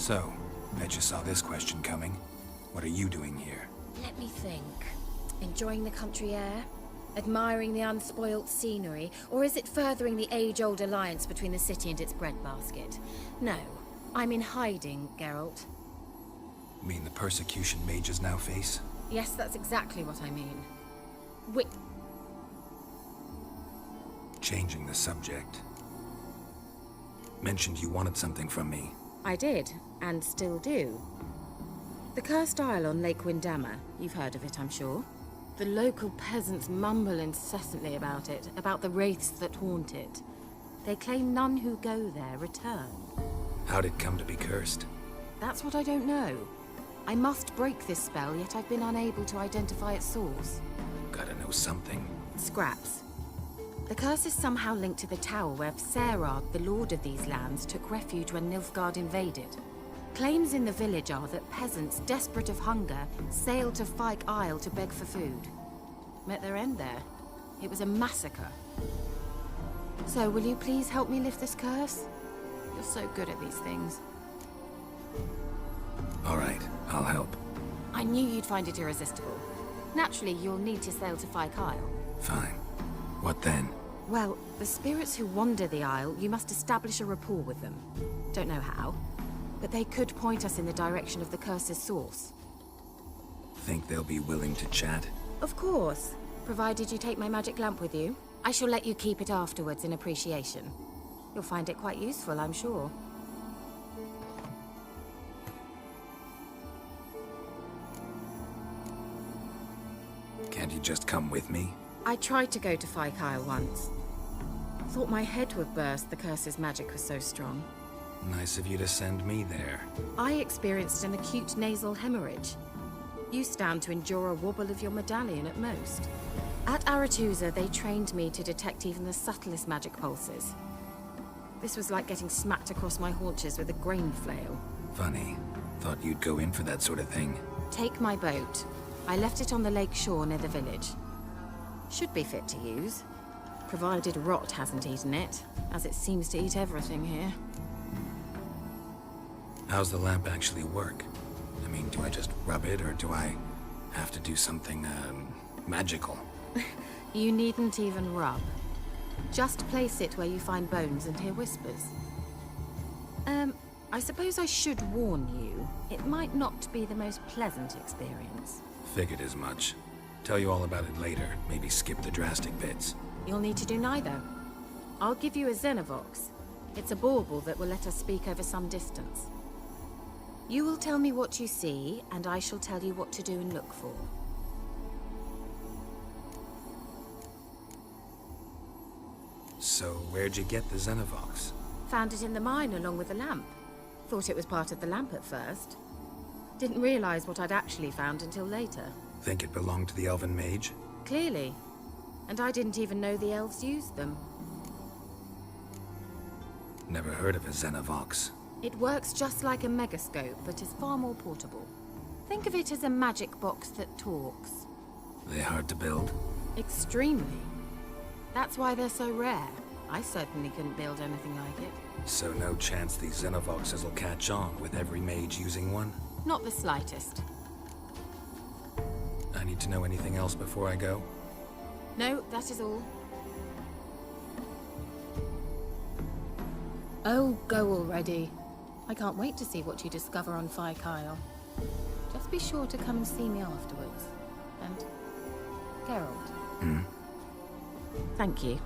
Speaker 5: So, bet you saw this question coming. What are you doing here?
Speaker 15: Let me think. Enjoying the country air? Admiring the unspoilt scenery? Or is it furthering the age-old alliance between the city and its breadbasket? No, I'm in hiding, Geralt.
Speaker 5: Mean the persecution mages now face?
Speaker 15: Yes, that's exactly what I mean.
Speaker 5: Changing the subject. Mentioned you wanted something from me.
Speaker 15: I did, and still do. The Cursed Isle on Lake Windammer. You've heard of it, I'm sure. The local peasants mumble incessantly about it, about the wraiths that haunt it. They claim none who go there return.
Speaker 5: How'd it come to be cursed?
Speaker 15: That's what I don't know. I must break this spell, yet I've been unable to identify its source.
Speaker 5: Gotta know something.
Speaker 15: Scraps. The curse is somehow linked to the tower where Serard, the lord of these lands, took refuge when Nilfgaard invaded. Claims in the village are that peasants, desperate of hunger, sailed to Fyke Isle to beg for food. Met their end there. It was a massacre. So, will you please help me lift this curse? You're so good at these things.
Speaker 5: All right, I'll help.
Speaker 15: I knew you'd find it irresistible. Naturally, you'll need to sail to Fyke Isle.
Speaker 5: Fine. What then?
Speaker 15: Well, the spirits who wander the Isle, you must establish a rapport with them. Don't know how, but they could point us in the direction of the curse's source.
Speaker 5: Think they'll be willing to chat?
Speaker 15: Of course, provided you take my magic lamp with you. I shall let you keep it afterwards in appreciation. You'll find it quite useful, I'm sure.
Speaker 5: Can't you just come with me?
Speaker 15: I tried to go to Fyke Isle once. Thought my head would burst, the curse's magic was so strong.
Speaker 5: Nice of you to send me there.
Speaker 15: I experienced an acute nasal hemorrhage. You stand to endure a wobble of your medallion at most. At Aretusa, they trained me to detect even the subtlest magic pulses. This was like getting smacked across my haunches with a grain flail.
Speaker 5: Funny. Thought you'd go in for that sort of thing.
Speaker 15: Take my boat. I left it on the lake shore near the village. Should be fit to use, provided rot hasn't eaten it, as it seems to eat everything here.
Speaker 5: How's the lamp actually work? I mean, do I just rub it, or do I have to do something, magical?
Speaker 15: You needn't even rub. Just place it where you find bones and hear whispers. I suppose I should warn you, it might not be the most pleasant experience.
Speaker 5: Figured as much. Tell you all about it later, maybe skip the drastic bits.
Speaker 15: You'll need to do neither. I'll give you a Xenovox. It's a bauble that will let us speak over some distance. You will tell me what you see, and I shall tell you what to do and look for.
Speaker 5: So, where'd you get the Xenovox?
Speaker 15: Found it in the mine along with the lamp. Thought it was part of the lamp at first. Didn't realize what I'd actually found until later.
Speaker 5: Think it belonged to the elven mage?
Speaker 15: Clearly. And I didn't even know the elves used them.
Speaker 5: Never heard of a Xenovox.
Speaker 15: It works just like a megascope, but is far more portable. Think of it as a magic box that talks.
Speaker 5: They hard to build?
Speaker 15: Extremely. That's why they're so rare. I certainly couldn't build anything like it.
Speaker 5: So no chance these Xenovoxes will catch on with every mage using one?
Speaker 15: Not the slightest.
Speaker 5: I need to know anything else before I go?
Speaker 15: No, that is all. Oh, go already. I can't wait to see what you discover on Fyke Isle. Just be sure to come and see me afterwards. And Geralt. Thank you.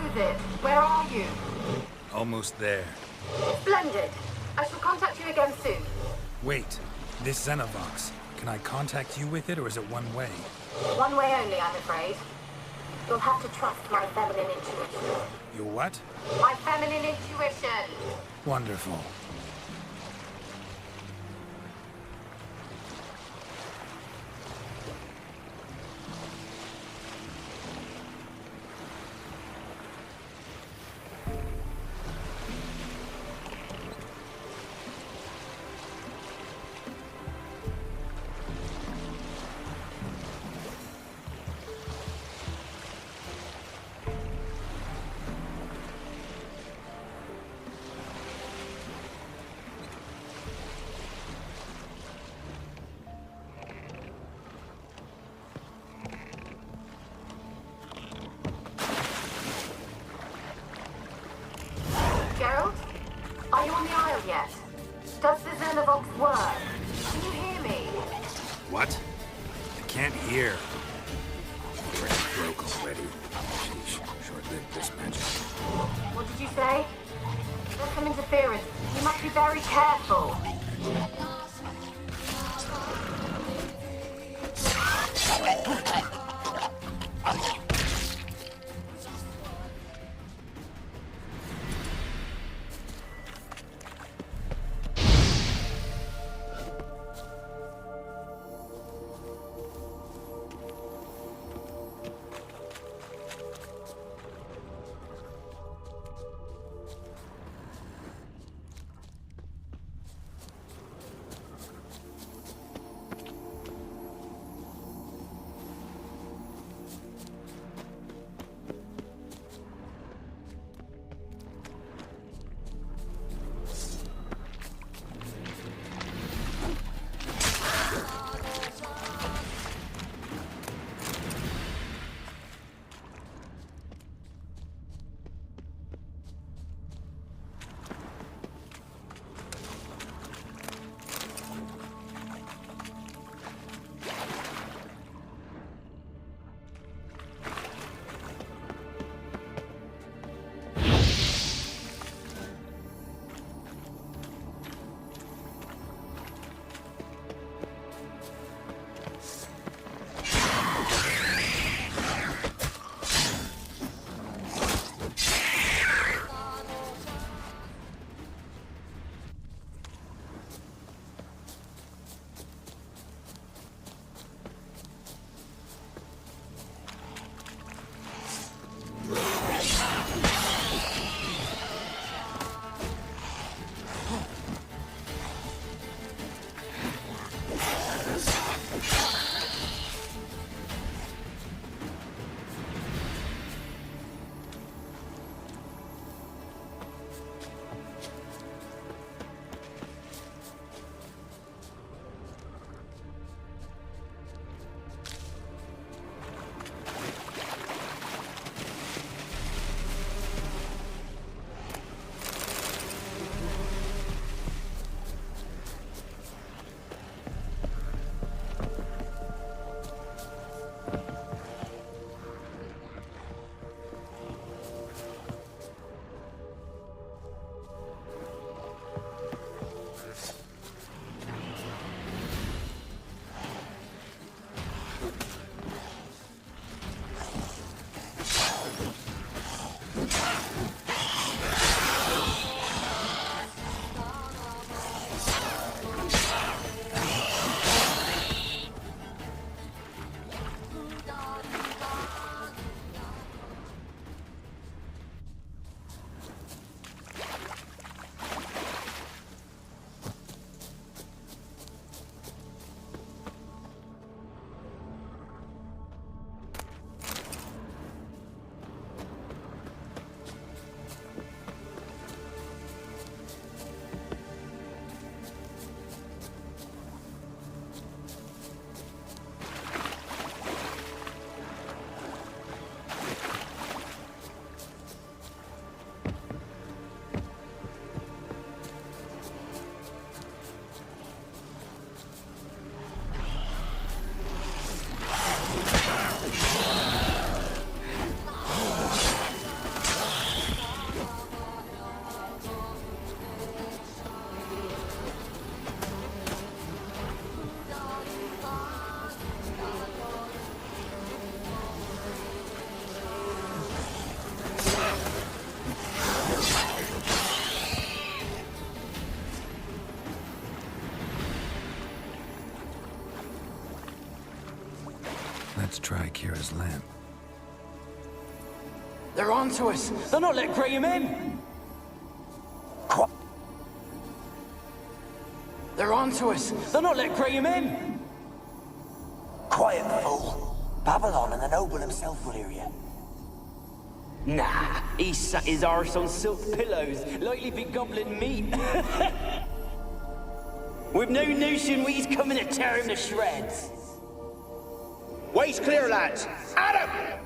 Speaker 16: is it? Where are you?
Speaker 5: Almost there.
Speaker 16: Splendid. I shall contact you again soon.
Speaker 5: Wait, this Xenovox. Can I contact you with it, or is it one way?
Speaker 16: One way only, I'm afraid. You'll have to trust my feminine intuition.
Speaker 5: Your what?
Speaker 16: My feminine intuition!
Speaker 5: Wonderful.
Speaker 16: Geralt? Are you on the Isle yet? Does the Xenovox work? Can you hear me?
Speaker 5: What? I can't hear. Already broke already. Sheesh, short-lived this magic.
Speaker 16: What did you say? There's some interference. You must be very careful.
Speaker 5: Let's try Kira's lamp.
Speaker 17: They're onto us! They're not letting Graham in! They're onto us! They're not letting Graham in!
Speaker 18: Quiet, fool. Babylon and the noble himself will hear you.
Speaker 17: Nah, he sat his arse on silk pillows, likely be gobbling meat. We've no notion we's coming to tear him to shreds.
Speaker 13: Way's clear, lads! At him!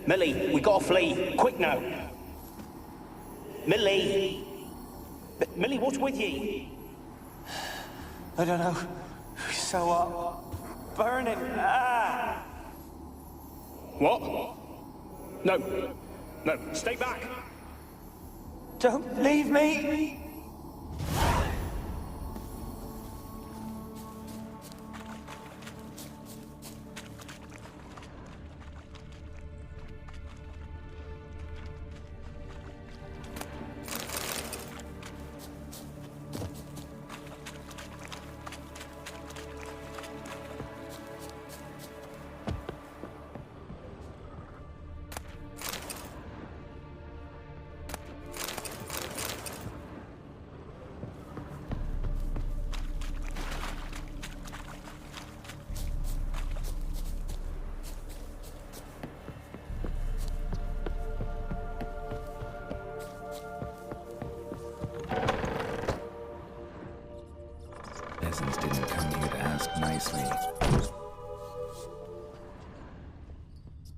Speaker 17: Millie, we gotta flee. Quick now. Millie! Millie, what's with you?
Speaker 18: I don't know. So up. Burning. Ah!
Speaker 17: What? No. No, stay back.
Speaker 18: Don't leave me!
Speaker 5: Peasants didn't come here to ask nicely.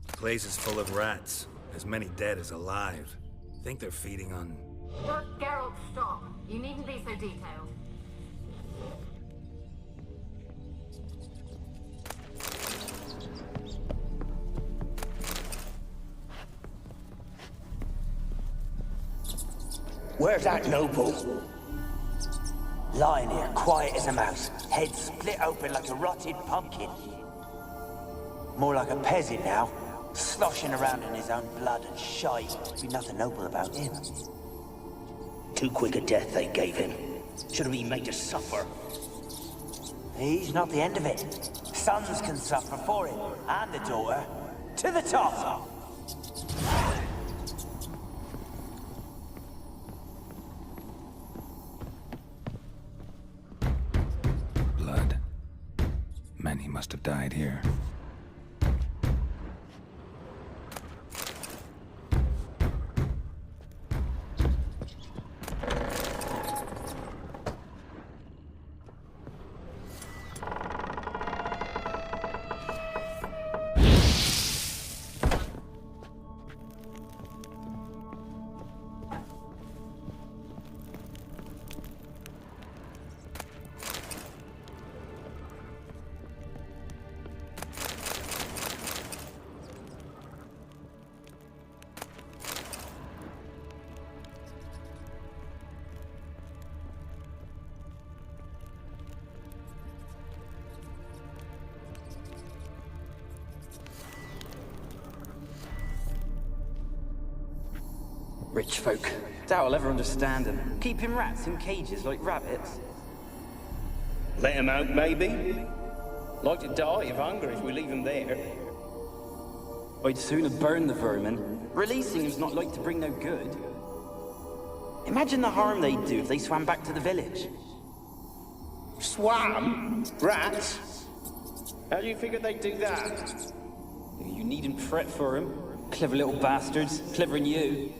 Speaker 12: The place is full of rats. As many dead as alive. Think they're feeding on
Speaker 16: Geralt, stop. You needn't be so detailed.
Speaker 18: Where's that noble? Lying here, quiet as a mouse, head split open like a rotted pumpkin. More like a peasant now, sloshing around in his own blood and shite. Be nothing noble about him. Too quick a death they gave him. Should have been made to suffer. He's not the end of it. Sons can suffer for him, and the daughter. To the top!
Speaker 5: Blood. Many must have died here.
Speaker 17: Rich folk. Doubt I'll ever understand them. Keeping rats in cages like rabbits.
Speaker 19: Let him out, maybe? Like to die of hunger if we leave him there.
Speaker 17: I'd sooner burn the vermin. Releasing him's not like to bring no good. Imagine the harm they'd do if they swam back to the village.
Speaker 19: Swam? Rats? How do you figure they'd do that?
Speaker 17: You needn't fret for him. Clever little bastards. Clever than you.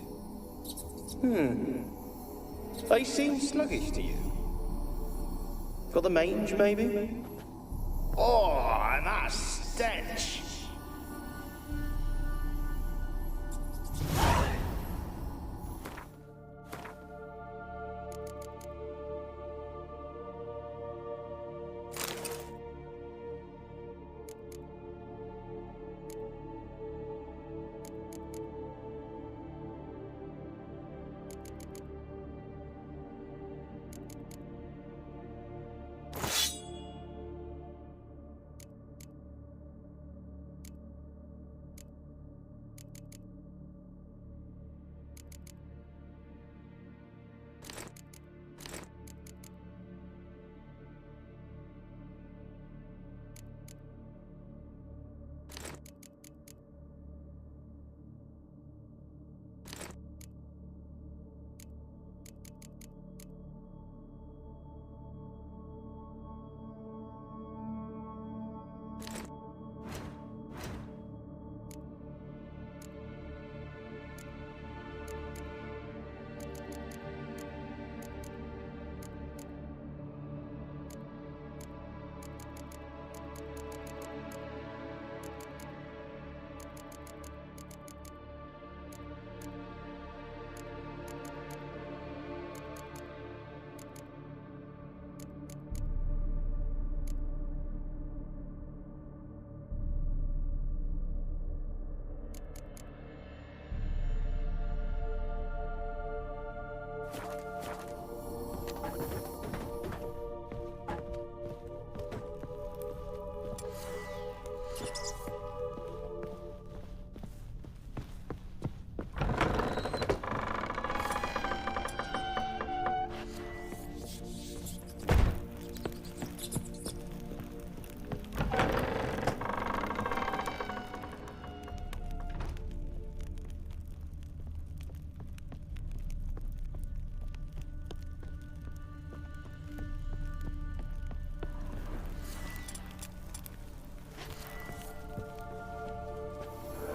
Speaker 19: They seem sluggish to you. Got the mange, maybe? Oh, and that stench!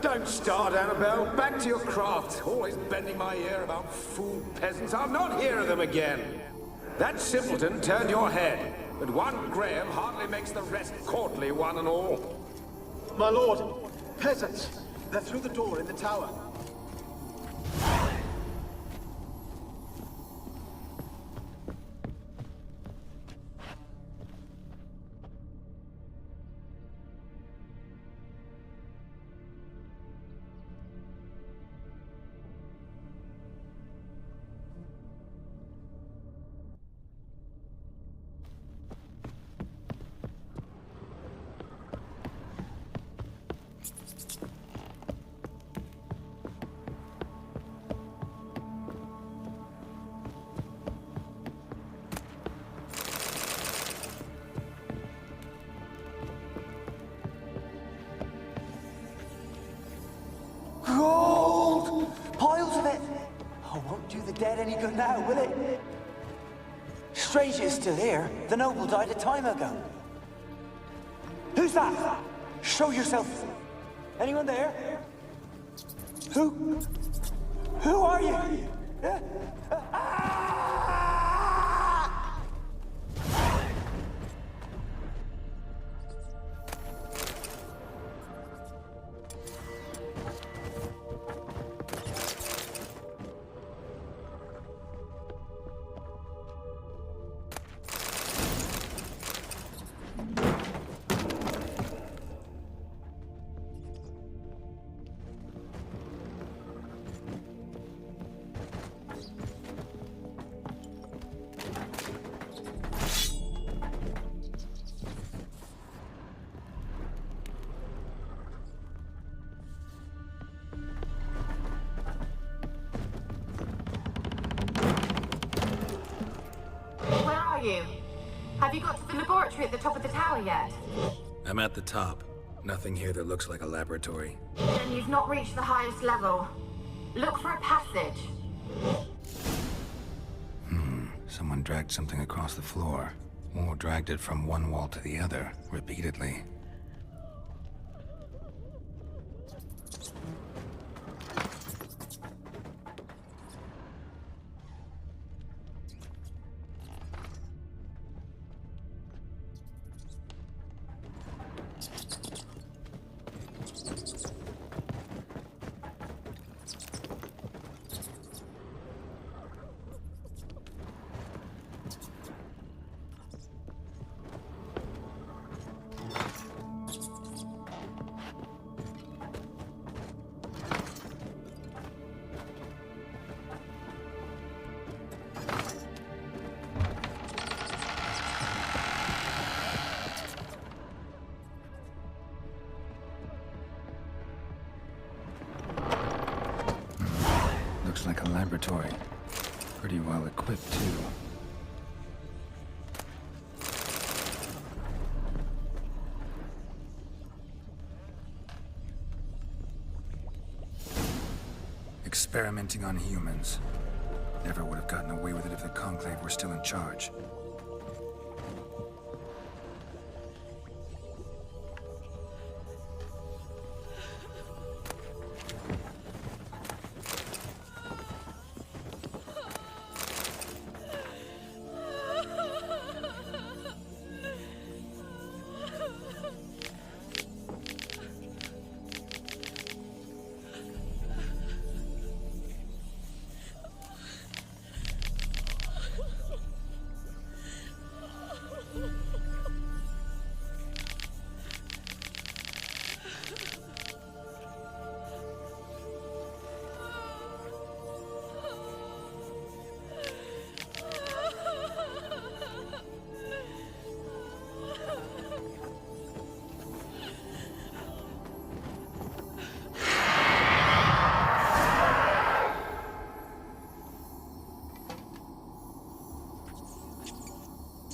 Speaker 2: Don't start, Annabelle. Back to your craft. Always bending my ear about fool peasants. I'll not hear of them again. That simpleton turned your head, but one Graham hardly makes the rest courtly, one and all.
Speaker 6: My lord, peasants. They're through the door in the tower.
Speaker 18: dead any good now, will it? Strange it's still here. The noble died a time ago. Who's that? Show yourself. Anyone there? Who are you?
Speaker 16: Have you got to the laboratory at the top of the tower yet?
Speaker 5: I'm at the top. Nothing here that looks like a laboratory.
Speaker 16: Then you've not reached the highest level. Look for a passage.
Speaker 5: Someone dragged something across the floor, or dragged it from one wall to the other, repeatedly. Looks like a laboratory. Pretty well equipped, too. Experimenting on humans. Never would have gotten away with it if the Conclave were still in charge.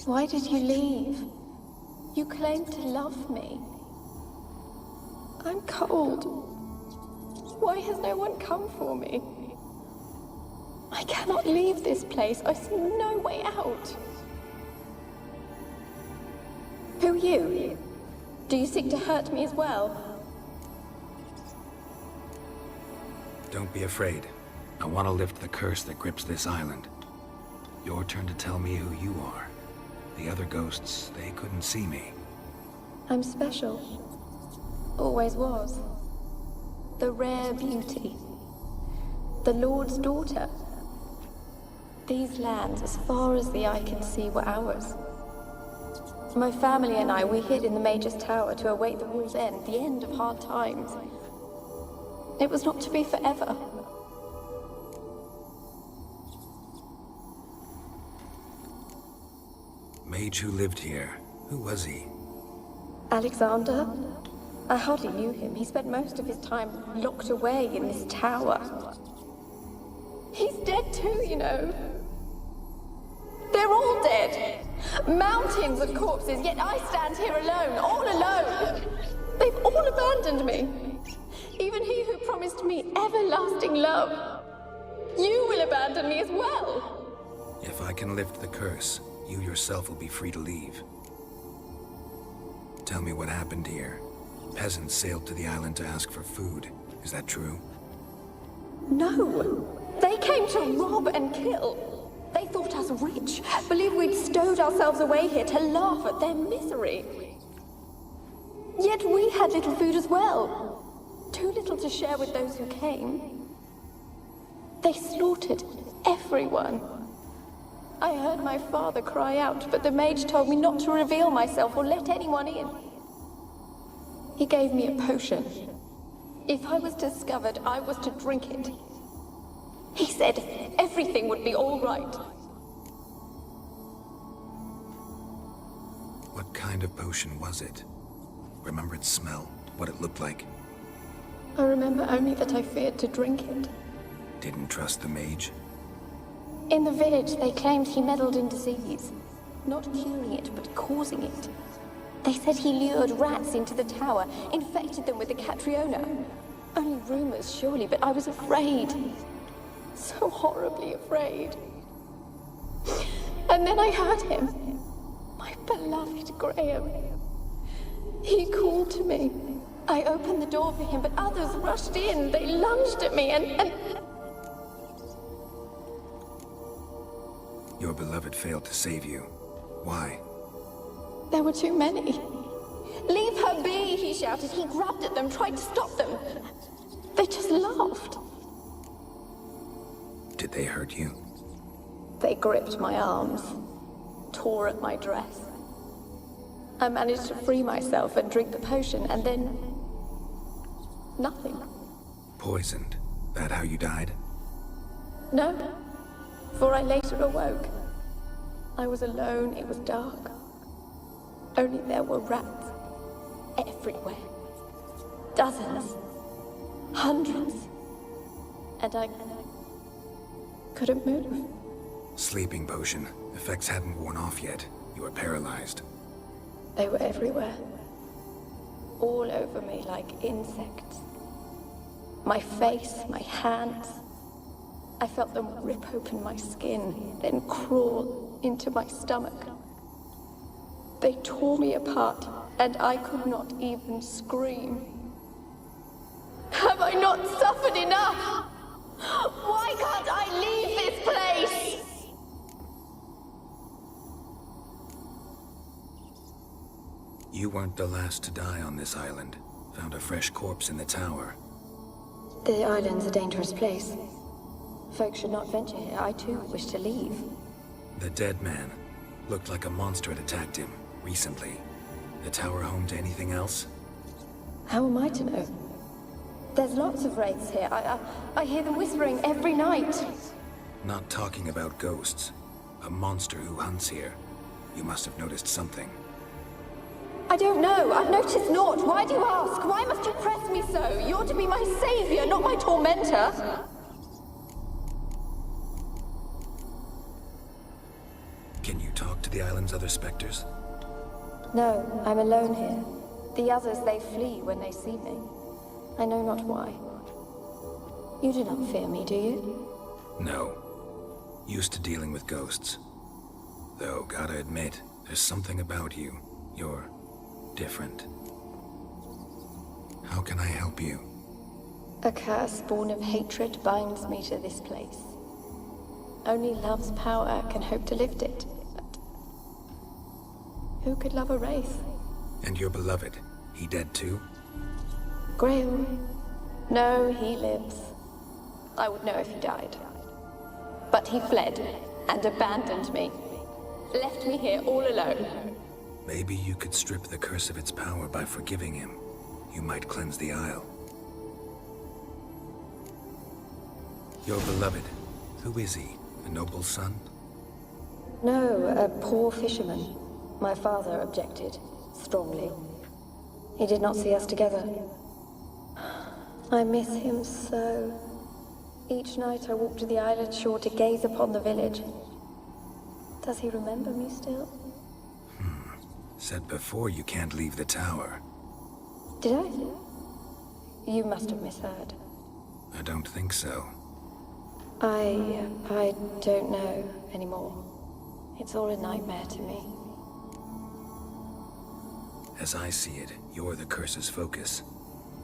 Speaker 4: Why did you leave? You claimed to love me. I'm cold. Why has no one come for me? I cannot leave this place. I see no way out. Who are you? Do you seek to hurt me as well?
Speaker 5: Don't be afraid. I want to lift the curse that grips this island. Your turn to tell me who you are. The other ghosts, they couldn't see me.
Speaker 4: I'm special. Always was. The rare beauty. The Lord's daughter. These lands, as far as the eye can see, were ours. My family and I, we hid in the Mage's Tower to await the war's end, the end of hard times. It was not to be forever.
Speaker 5: Mage who lived here. Who was he?
Speaker 4: Alexander? I hardly knew him. He spent most of his time locked away in this tower. He's dead too, you know. They're all dead. Mountains of corpses, yet I stand here alone, all alone. They've all abandoned me. Even he who promised me everlasting love. You will abandon me as well.
Speaker 5: If I can lift the curse, you yourself will be free to leave. Tell me what happened here. Peasants sailed to the island to ask for food. Is that true?
Speaker 4: No. They came to rob and kill. They thought us rich, believed we'd stowed ourselves away here to laugh at their misery. Yet we had little food as well. Too little to share with those who came. They slaughtered everyone. I heard my father cry out, but the mage told me not to reveal myself or let anyone in. He gave me a potion. If I was discovered, I was to drink it. He said everything would be all right.
Speaker 5: What kind of potion was it? Remember its smell? What it looked like?
Speaker 4: I remember only that I feared to drink it.
Speaker 5: Didn't trust the mage?
Speaker 4: In the village, they claimed he meddled in disease. Not curing it, but causing it. They said he lured rats into the tower, infected them with the Catriona. Only rumors, surely, but I was afraid. So horribly afraid. And then I heard him. My beloved Graham. He called to me. I opened the door for him, but others rushed in. They lunged at me and...
Speaker 5: Your beloved failed to save you. Why?
Speaker 4: There were too many. Leave her be, he shouted. He grabbed at them, tried to stop them. They just laughed.
Speaker 5: Did they hurt you?
Speaker 4: They gripped my arms, tore at my dress. I managed to free myself and drink the potion, and then... nothing.
Speaker 5: Poisoned? That how you died?
Speaker 4: No, for I later awoke. I was alone, it was dark. Only there were rats everywhere. Dozens. Hundreds. And I couldn't move.
Speaker 5: Sleeping potion. Effects hadn't worn off yet. You were paralyzed.
Speaker 4: They were everywhere. All over me like insects. My face, my hands. I felt them rip open my skin, then crawl into my stomach. They tore me apart, and I could not even scream. Have I not suffered enough? Why can't I leave this place?
Speaker 5: You weren't the last to die on this island. Found a fresh corpse in the tower.
Speaker 4: The island's a dangerous place. Folks should not venture here. I too wish to leave.
Speaker 5: The dead man. Looked like a monster had attacked him, recently. The tower home to anything else?
Speaker 4: How am I to know? There's lots of wraiths here. I hear them whispering every night.
Speaker 5: Not talking about ghosts. A monster who hunts here. You must have noticed something.
Speaker 4: I don't know. I've noticed naught. Why do you ask? Why must you press me so? You're to be my savior, not my tormentor.
Speaker 5: Can you talk to the island's other specters?
Speaker 4: No, I'm alone here. The others, they flee when they see me. I know not why. You do not fear me, do you?
Speaker 5: No. Used to dealing with ghosts. Though, gotta admit, there's something about you. You're different. How can I help you?
Speaker 4: A curse born of hatred binds me to this place. Only love's power can hope to lift it. But who could love a wraith?
Speaker 5: And your beloved, he dead too?
Speaker 4: Graham? No, he lives. I would know if he died. But he fled and abandoned me. Left me here all alone.
Speaker 5: Maybe you could strip the curse of its power by forgiving him. You might cleanse the Isle. Your beloved, who is he? A noble son?
Speaker 4: No, a poor fisherman. My father objected, strongly. He did not see us together. I miss him so. Each night I walk to the island shore to gaze upon the village. Does he remember me still?
Speaker 5: Said before you can't leave the tower.
Speaker 4: Did I? You must have misheard.
Speaker 5: I don't think so.
Speaker 4: I don't know anymore. It's all a nightmare to me.
Speaker 5: As I see it, you're the curse's focus.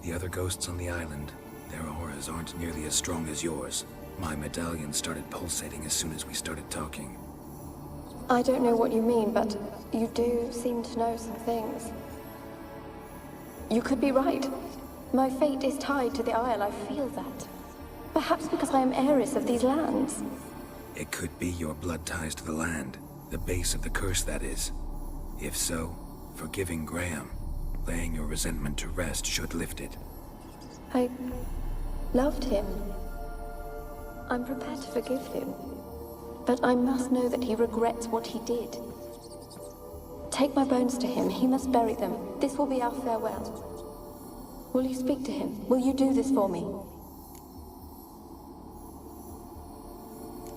Speaker 5: The other ghosts on the island, their auras aren't nearly as strong as yours. My medallion started pulsating as soon as we started talking.
Speaker 4: I don't know what you mean, but you do seem to know some things. You could be right. My fate is tied to the Isle, I feel that. Perhaps because I am heiress of these lands.
Speaker 5: It could be your blood ties to the land. The base of the curse, that is. If so, forgiving Graham, laying your resentment to rest should lift it.
Speaker 4: I loved him. I'm prepared to forgive him. But I must know that he regrets what he did. Take my bones to him. He must bury them. This will be our farewell. Will you speak to him? Will you do this for me?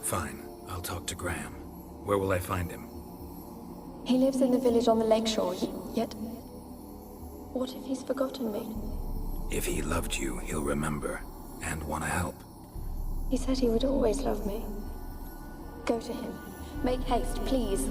Speaker 5: Fine. I'll talk to Graham. Where will I find him?
Speaker 4: He lives in the village on the lakeshore, yet... What if he's forgotten me?
Speaker 5: If he loved you, he'll remember, and want to help.
Speaker 4: He said he would always love me. Go to him. Make haste, please.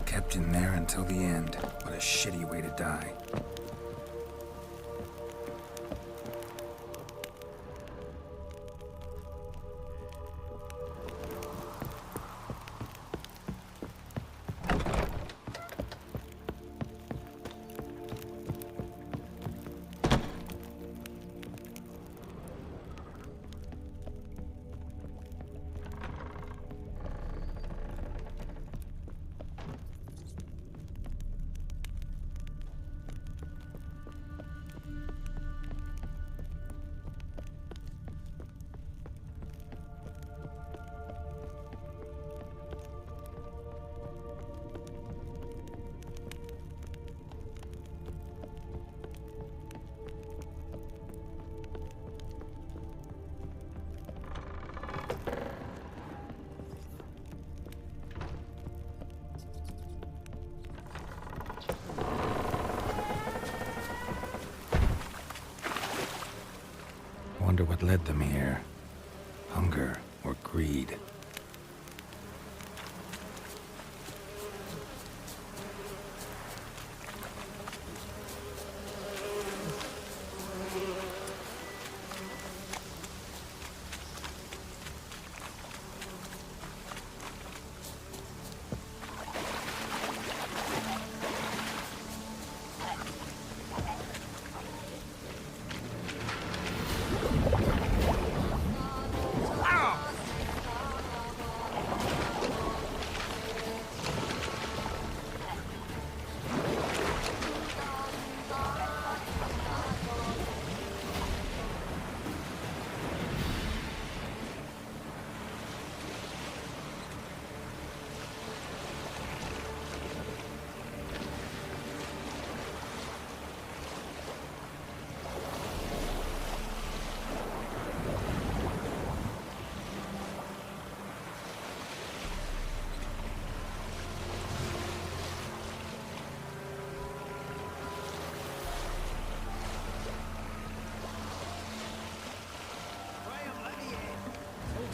Speaker 5: Kept in there until the end. What a shitty way to die. Wonder what led them here. Hunger or greed.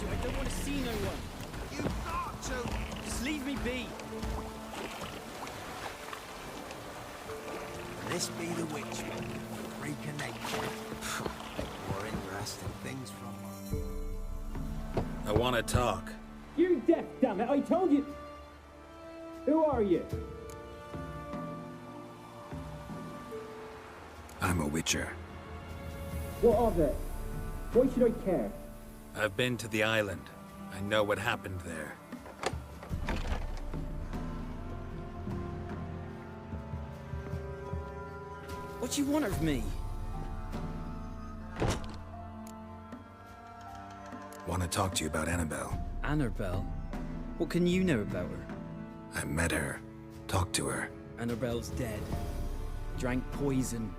Speaker 20: I don't want to see no one. You've got to. Just leave me be.
Speaker 12: This be the witch, reconnection. More interesting things from her.
Speaker 5: I want to talk.
Speaker 20: You deaf, damn it! I told you.
Speaker 21: Who are you?
Speaker 5: I'm a witcher.
Speaker 21: What of it? Why should I care?
Speaker 5: I've been to the island. I know what happened there.
Speaker 17: What do you want of me?
Speaker 5: Want to talk to you about Annabelle.
Speaker 17: Annabelle? What can you know about her?
Speaker 5: I met her. Talked to her.
Speaker 17: Annabelle's dead. Drank poison.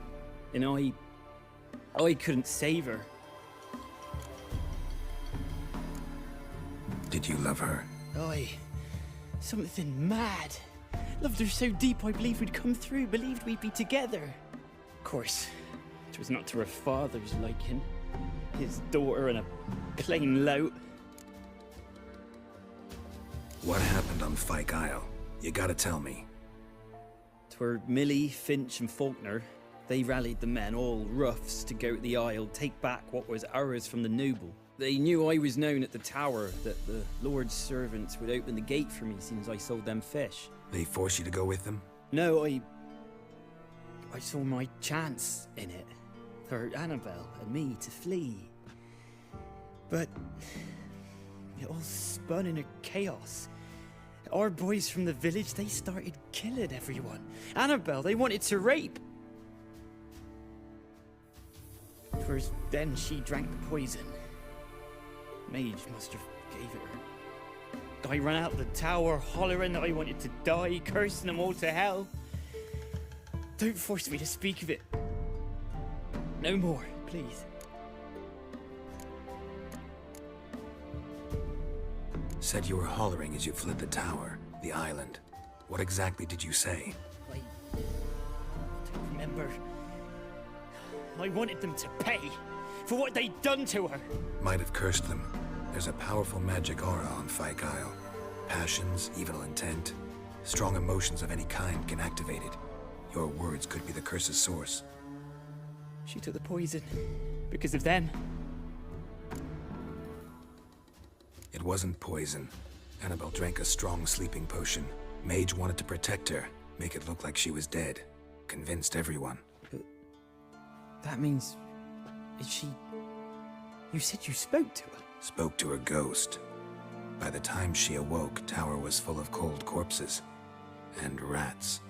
Speaker 17: And I couldn't save her.
Speaker 5: Did you love her?
Speaker 17: Something mad. Loved her so deep I believed we'd come through, believed we'd be together. Of course, it was not to her father's liking. His daughter and a plain lout.
Speaker 5: What happened on Fyke Isle? You gotta tell me.
Speaker 17: 'Twere Millie, Finch and Faulkner. They rallied the men, all roughs, to go to the Isle, take back what was ours from the noble. They knew I was known at the tower, that the Lord's servants would open the gate for me as soon as I sold them fish.
Speaker 5: They forced you to go with them?
Speaker 17: No, I saw my chance in it. For Annabelle and me to flee. But it all spun in a chaos. Our boys from the village, they started killing everyone. Annabelle, they wanted to rape. First, then she drank the poison. Mage must have gave it her. I ran out the tower hollering that I wanted to die, cursing them all to hell. Don't force me to speak of it. No more, please.
Speaker 5: Said you were hollering as you fled the tower, the island. What exactly did you say?
Speaker 17: I don't remember. I wanted them to pay for what they'd done to her.
Speaker 5: Might have cursed them. There's a powerful magic aura on Fyke Isle. Passions, evil intent, strong emotions of any kind can activate it. Your words could be the curse's source.
Speaker 17: She took the poison because of them.
Speaker 5: It wasn't poison. Annabelle drank a strong sleeping potion. Mage wanted to protect her, make it look like she was dead. Convinced everyone.
Speaker 17: But that means... is she... You said you spoke to her?
Speaker 5: Spoke to her ghost. By the time she awoke, tower was full of cold corpses. And rats.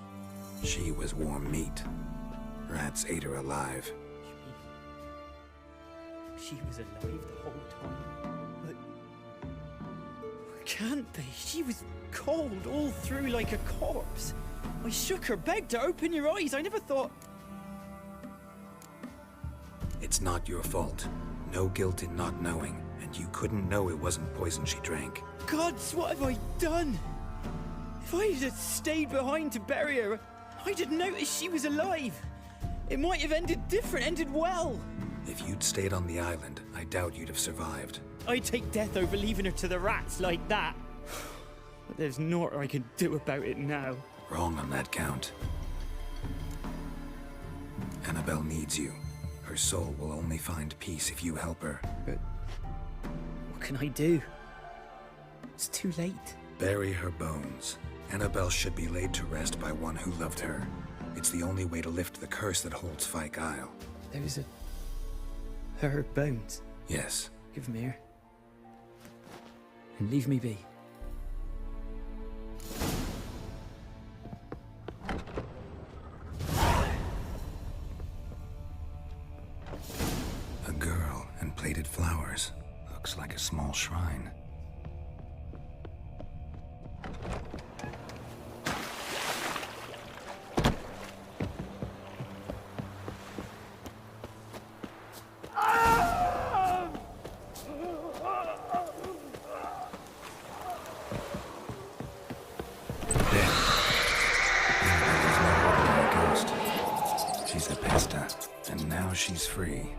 Speaker 5: She was warm meat. Rats ate her alive.
Speaker 17: She was alive the whole time? But... can't be. She was cold all through like a corpse. I shook her, begged her, open your eyes. I never thought...
Speaker 5: It's not your fault. No guilt in not knowing, and you couldn't know it wasn't poison she drank.
Speaker 17: Gods, what have I done? If I had stayed behind to bury her, I'd have noticed she was alive. It might have ended different, ended well.
Speaker 5: If you'd stayed on the island, I doubt you'd have survived.
Speaker 17: I'd take death over leaving her to the rats like that. But there's naught I can do about it now.
Speaker 5: Wrong on that count. Annabelle needs you. Her soul will only find peace if you help her.
Speaker 17: But what can I do? It's too late.
Speaker 5: Bury her bones. Annabelle should be laid to rest by one who loved her. It's the only way to lift the curse that holds Fyke Isle.
Speaker 17: There's her bones?
Speaker 5: Yes.
Speaker 17: Give them here. And leave me be.
Speaker 5: A girl and plated flowers. Looks like a small shrine. She's a pesta, and now she's free.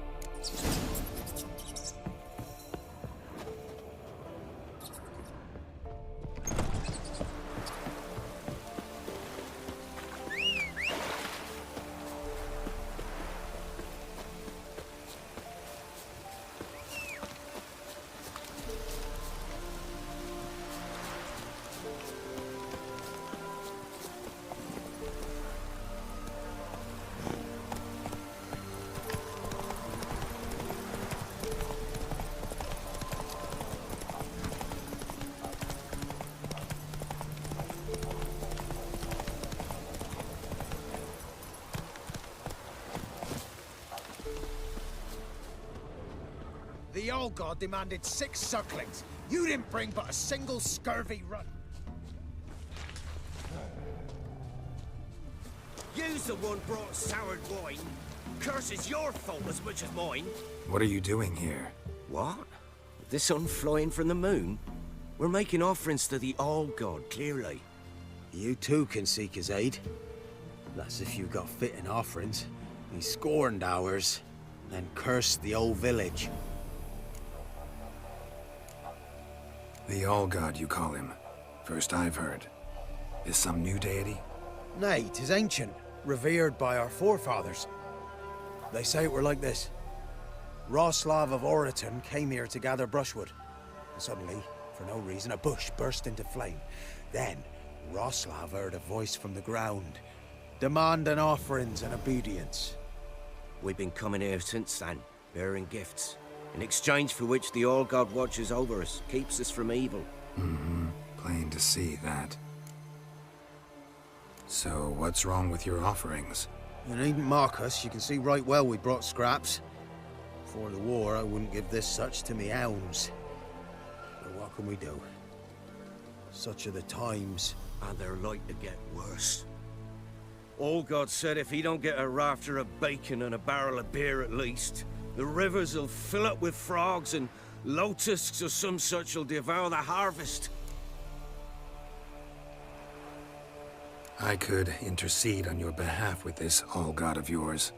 Speaker 6: The old god demanded 6 sucklings. You didn't bring but a single scurvy run.
Speaker 2: You's the one brought soured wine. Curse is your fault as much as mine.
Speaker 5: What are you doing here?
Speaker 2: What? The sun flying from the moon? We're making offerings to the All-God, clearly.
Speaker 1: You too can seek his aid. That's if you got fitting offerings. He scorned ours, then cursed the old village.
Speaker 5: The All-God, you call him. First I've heard. Is some new deity?
Speaker 6: Nay, 'tis ancient, revered by our forefathers. They say it were like this. Roslav of Oriton came here to gather brushwood. And suddenly, for no reason, a bush burst into flame. Then, Roslav heard a voice from the ground, demanding offerings and obedience.
Speaker 2: We've been coming here since then, bearing gifts, in exchange for which the All-God watches over us, keeps us from evil.
Speaker 5: Mm-hmm. Plain to see that. So, what's wrong with your offerings?
Speaker 1: You needn't mock us. You can see right well we brought scraps. Before the war, I wouldn't give this such to me hounds. But what can we do? Such are the times.
Speaker 2: And they're like to get worse. All-God said if he don't get a rafter of bacon and a barrel of beer at least, the rivers will fill up with frogs and locusts or some such will devour the harvest.
Speaker 5: I could intercede on your behalf with this All-God of yours.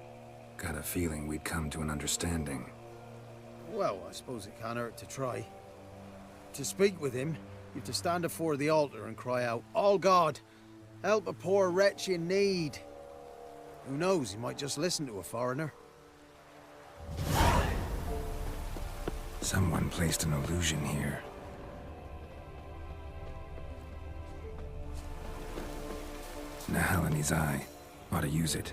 Speaker 5: Got a feeling we'd come to an understanding.
Speaker 1: Well, I suppose it can't hurt to try. To speak with him, you've to stand before the altar and cry out, "All God, help a poor wretch in need." Who knows, he might just listen to a foreigner.
Speaker 5: Someone placed an illusion here. Nahalani's eye. Ought to use it.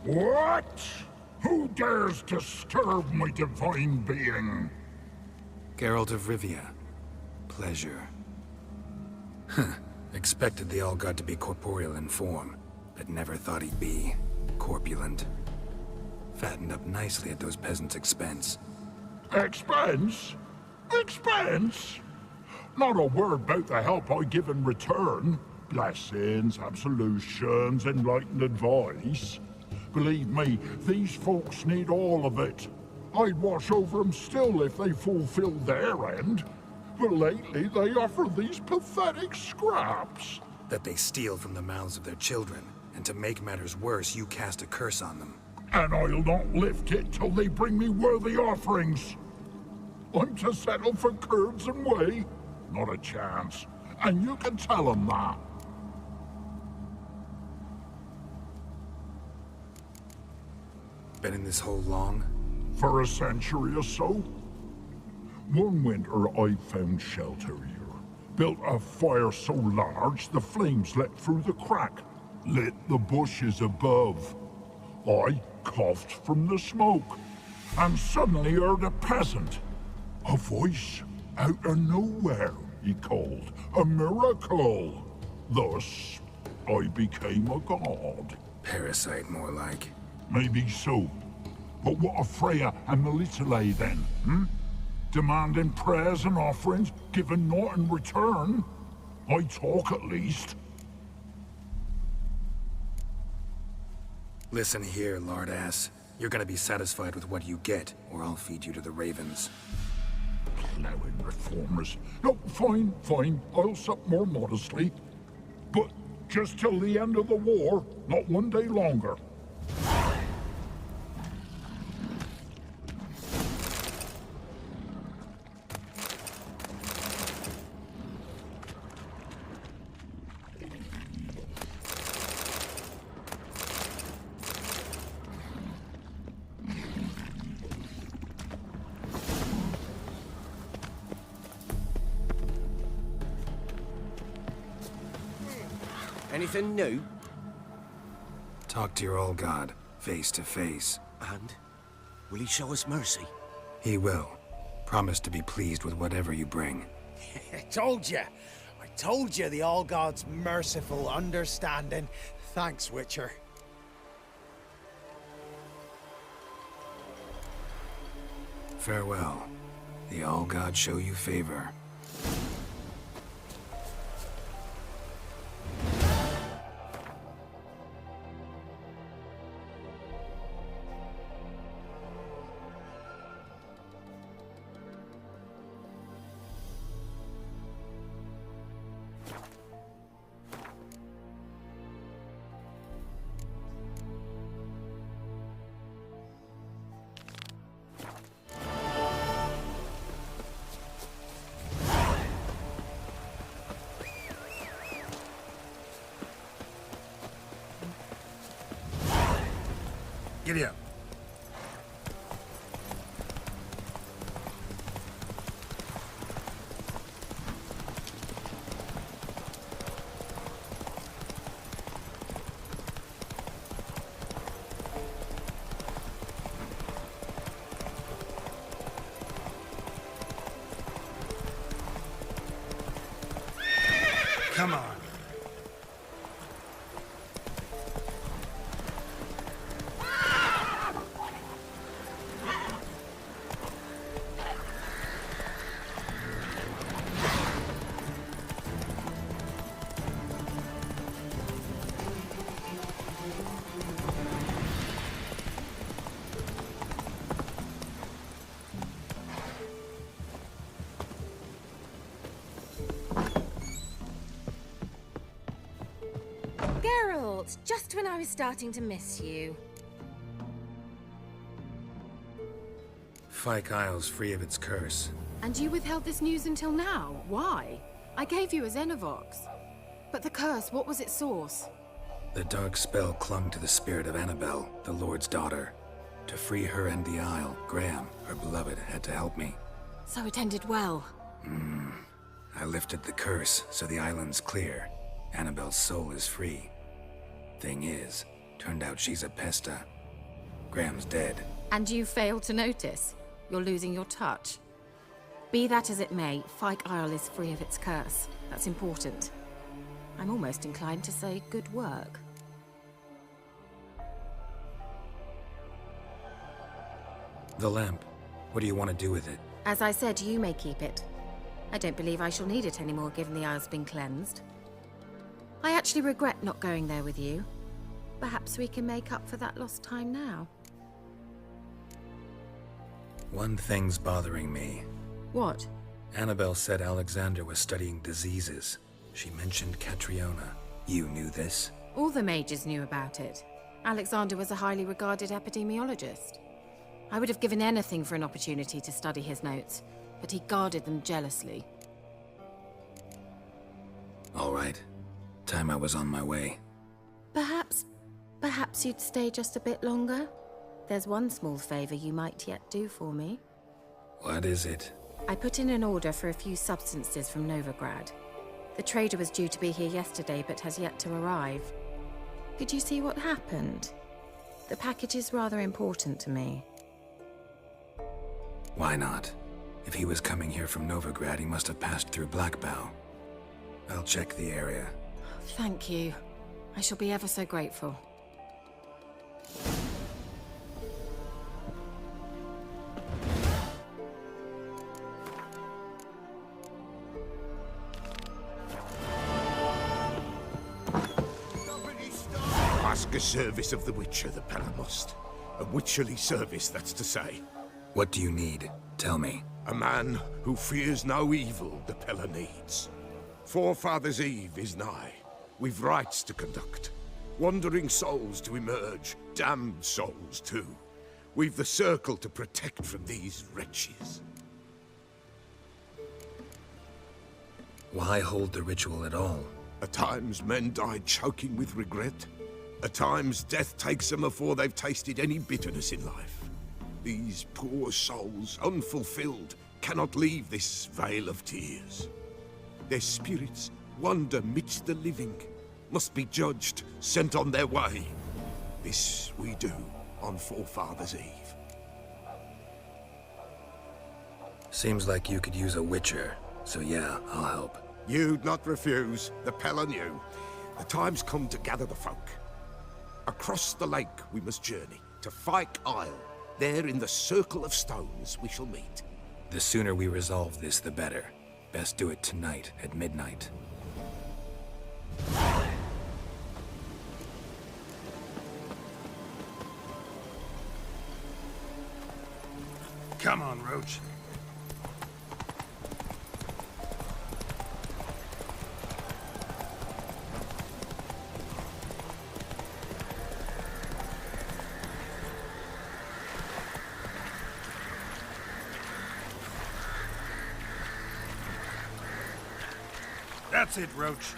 Speaker 22: What? Who dares disturb my divine being?
Speaker 5: Geralt of Rivia. Pleasure. Huh. Expected the All-God to be corporeal in form, but never thought he'd be corpulent. Fattened up nicely at those peasants' expense.
Speaker 22: Expense? Expense? Not a word about the help I give in return. Blessings, absolutions, enlightened advice. Believe me, these folks need all of it. I'd watch over them still if they fulfilled their end. But lately they offer these pathetic scraps.
Speaker 5: That they steal from the mouths of their children, and to make matters worse, you cast a curse on them.
Speaker 22: And I'll not lift it till they bring me worthy offerings. I'm to settle for curds and whey? Not a chance. And you can tell them that.
Speaker 5: Been in this hole long?
Speaker 22: For a century or so. One winter I found shelter here. Built a fire so large the flames leapt through the crack, lit the bushes above. I coughed from the smoke, and suddenly heard a peasant. A voice out of nowhere, he called. A miracle. Thus, I became a god.
Speaker 5: Parasite, more like.
Speaker 22: Maybe so. But what of Freya and Melitele then, Demanding prayers and offerings, given naught in return? I talk at least.
Speaker 5: Listen here, lard-ass. You're gonna be satisfied with what you get, or I'll feed you to the ravens.
Speaker 22: Ploughing reformers. No, fine, fine. I'll sup more modestly. But just till the end of the war, not one day longer.
Speaker 2: Anything new?
Speaker 5: Talk to your old god. face to face.
Speaker 2: And? Will he show us mercy?
Speaker 5: He will. Promise to be pleased with whatever you bring.
Speaker 1: I told you the All-God's merciful, understanding. Thanks, Witcher.
Speaker 5: Farewell. The All-God show you favor.
Speaker 2: Giddy up.
Speaker 1: Come on.
Speaker 15: Geralt, just when I was starting to miss you.
Speaker 5: Fyke Isle's free of its curse.
Speaker 15: And you withheld this news until now? Why? I gave you a Xenovox. But the curse, what was its source?
Speaker 5: The dark spell clung to the spirit of Annabelle, the Lord's daughter. To free her and the Isle, Graham, her beloved, had to help me.
Speaker 15: So it ended well.
Speaker 5: I lifted the curse, so the island's clear. Annabelle's soul is free. Thing is, turned out she's a pesta. Graham's dead.
Speaker 15: And you failed to notice? You're losing your touch. Be that as it may, Fyke Isle is free of its curse. That's important. I'm almost inclined to say good work.
Speaker 5: The lamp. What do you want to do with it?
Speaker 15: As I said, you may keep it. I don't believe I shall need it anymore, given the Isle's been cleansed. I actually regret not going there with you. Perhaps we can make up for that lost time now.
Speaker 5: One thing's bothering me.
Speaker 15: What?
Speaker 5: Annabelle said Alexander was studying diseases. She mentioned Catriona. You knew this?
Speaker 15: All the mages knew about it. Alexander was a highly regarded epidemiologist. I would have given anything for an opportunity to study his notes, but he guarded them jealously.
Speaker 5: All right. Time I was on my way.
Speaker 15: Perhaps you'd stay just a bit longer? There's one small favor you might yet do for me.
Speaker 5: What is it?
Speaker 15: I put in an order for a few substances from Novigrad. The trader was due to be here yesterday, but has yet to arrive. Could you see what happened? The package is rather important to me.
Speaker 5: Why not? If he was coming here from Novigrad, he must have passed through Blackbow. I'll check the area.
Speaker 15: Thank you. I shall be ever so grateful.
Speaker 2: Ask a service of the Witcher, the Pella must. A witcherly service, that's to say.
Speaker 5: What do you need? Tell me.
Speaker 2: A man who fears no evil the Pella needs. Forefathers' Eve is nigh. We've rites to conduct. Wandering souls to emerge. Damned souls, too. We've the circle to protect from these wretches.
Speaker 5: Why hold the ritual at all?
Speaker 2: At times, men die choking with regret. At times, death takes them before they've tasted any bitterness in life. These poor souls, unfulfilled, cannot leave this vale of tears. Their spirits wander midst the living, must be judged, sent on their way. This we do on Forefathers' Eve.
Speaker 5: Seems like you could use a witcher, so yeah, I'll help.
Speaker 2: You'd not refuse, the Pell on you. The time's come to gather the folk. Across the lake we must journey, to Fyke Isle. There in the circle of stones we shall meet.
Speaker 5: The sooner we resolve this, the better. Best do it tonight, at midnight.
Speaker 2: Come on, Roach.
Speaker 3: That's it, Roach.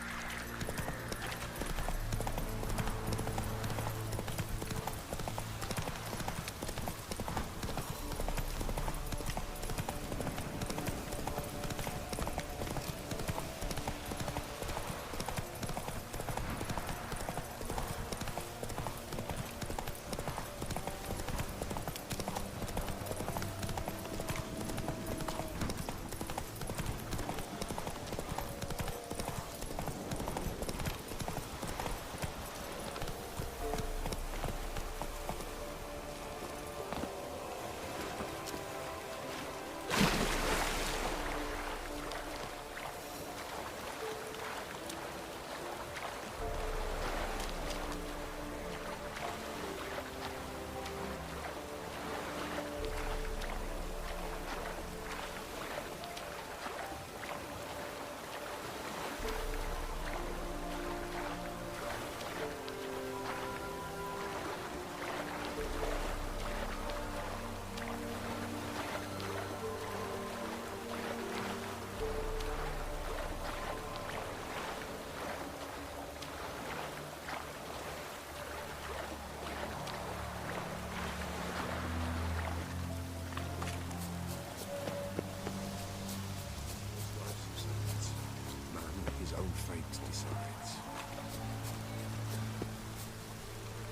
Speaker 2: Decides.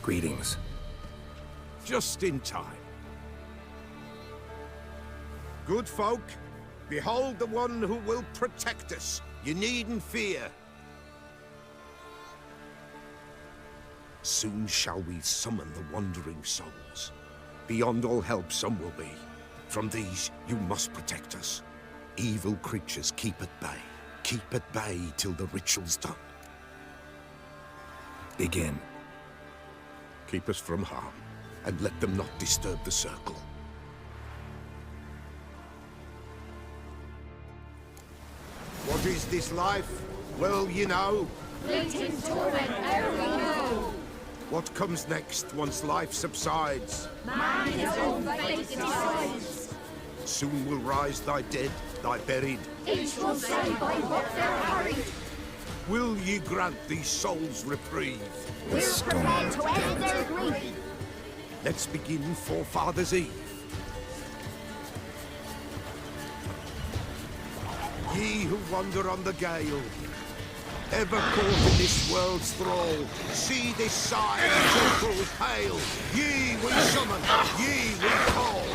Speaker 5: Greetings.
Speaker 2: Just in time. Good folk, behold the one who will protect us. You needn't fear. Soon shall we summon the wandering souls. Beyond all help some will be. From these you must protect us. Evil creatures keep at bay. Keep at bay till the ritual's done.
Speaker 5: Begin.
Speaker 2: Keep us from harm, and let them not disturb the circle. What is this life? Well, you know.
Speaker 11: Fleeting torment, ere we know.
Speaker 2: What comes next once life subsides?
Speaker 11: Man his own fate decides.
Speaker 2: Soon will rise thy dead, thy buried.
Speaker 11: Each will say by what they're hurried.
Speaker 2: Will ye grant these souls reprieve?
Speaker 11: We're prepared to end their grief.
Speaker 2: Let's begin Forefathers' Eve. Ye who wander on the gale, ever caught in this world's thrall, see this sign, gentle pale. Ye we summon, ye we call.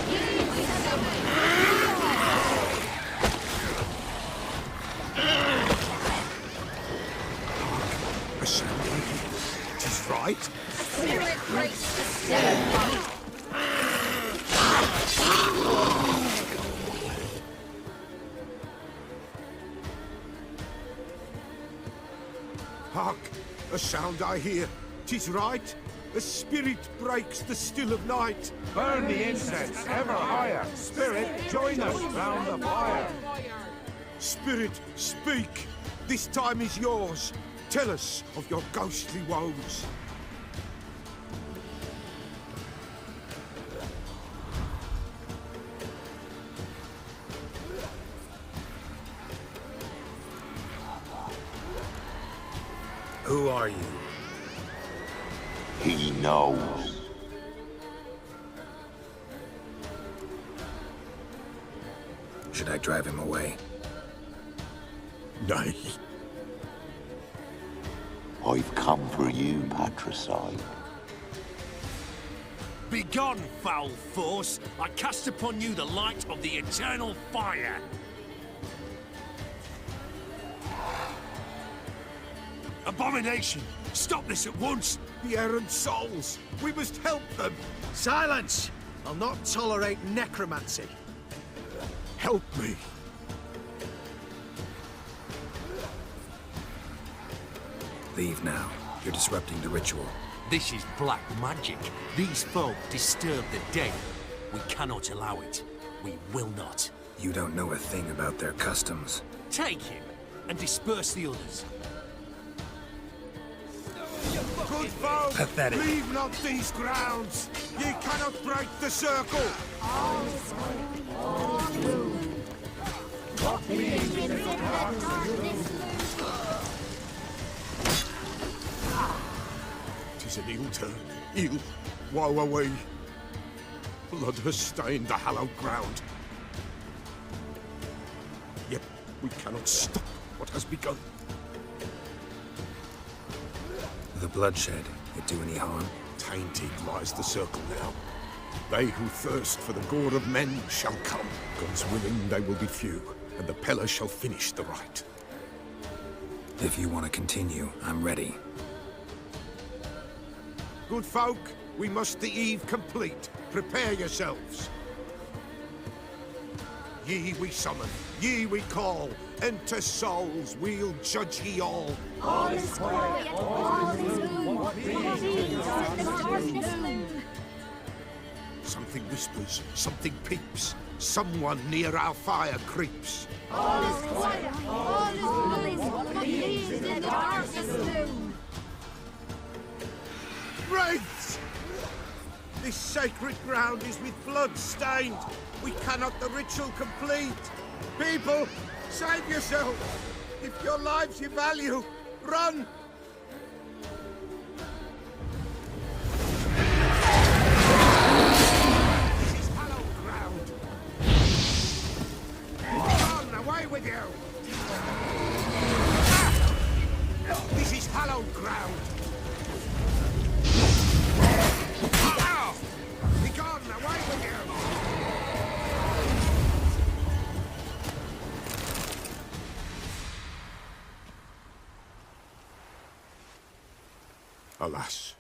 Speaker 11: Ye we summon.
Speaker 2: A sound I hear. 'Tis right.
Speaker 11: Spirit breaks the still.
Speaker 2: Hark! A sound I hear. 'Tis right. A spirit breaks the still of night.
Speaker 3: Burn the incense ever higher. Spirit, join us round the fire.
Speaker 2: Spirit, speak. This time is yours. Tell us of your ghostly woes.
Speaker 5: Who are you?
Speaker 14: He knows.
Speaker 5: Should I drive him away?
Speaker 2: Nay.
Speaker 14: I've come for you, patricide.
Speaker 12: Begone, foul force! I cast upon you the light of the eternal fire! Abomination! Stop this at once!
Speaker 1: The errant souls! We must help them! Silence! I'll not tolerate necromancy.
Speaker 22: Help me.
Speaker 5: Leave now. You're disrupting the ritual.
Speaker 12: This is black magic. These folk disturb the dead. We cannot allow it. We will not.
Speaker 5: You don't know a thing about their customs.
Speaker 12: Take him and disperse the others.
Speaker 3: Good folk,
Speaker 5: Pathetic.
Speaker 3: leave not these grounds. Ye cannot break the circle.
Speaker 22: Tis an ill turn. Ill. Woe away. Blood has stained the hallowed ground. Yet we cannot stop what has begun.
Speaker 5: The bloodshed, it do any harm?
Speaker 22: Tainted lies the circle now. They who thirst for the gore of men shall come. God's willing, they will be few, and the Pella shall finish the rite.
Speaker 5: If you want to continue, I'm ready.
Speaker 3: Good folk, we must the eve complete. Prepare yourselves. Ye we summon, ye we call. Enter souls, we'll judge ye all.
Speaker 11: All is quiet, all is gloom.
Speaker 3: Something whispers, something peeps. Someone near our fire creeps.
Speaker 11: All is quiet, all is gloom. Please in the darkest gloom.
Speaker 3: Wraiths! This sacred ground is with blood stained. We cannot the ritual complete. People, save yourself. If your lives you value, run. This is hallowed ground. On, away with you. This is hallowed ground. Begone, away with you!
Speaker 22: Alas,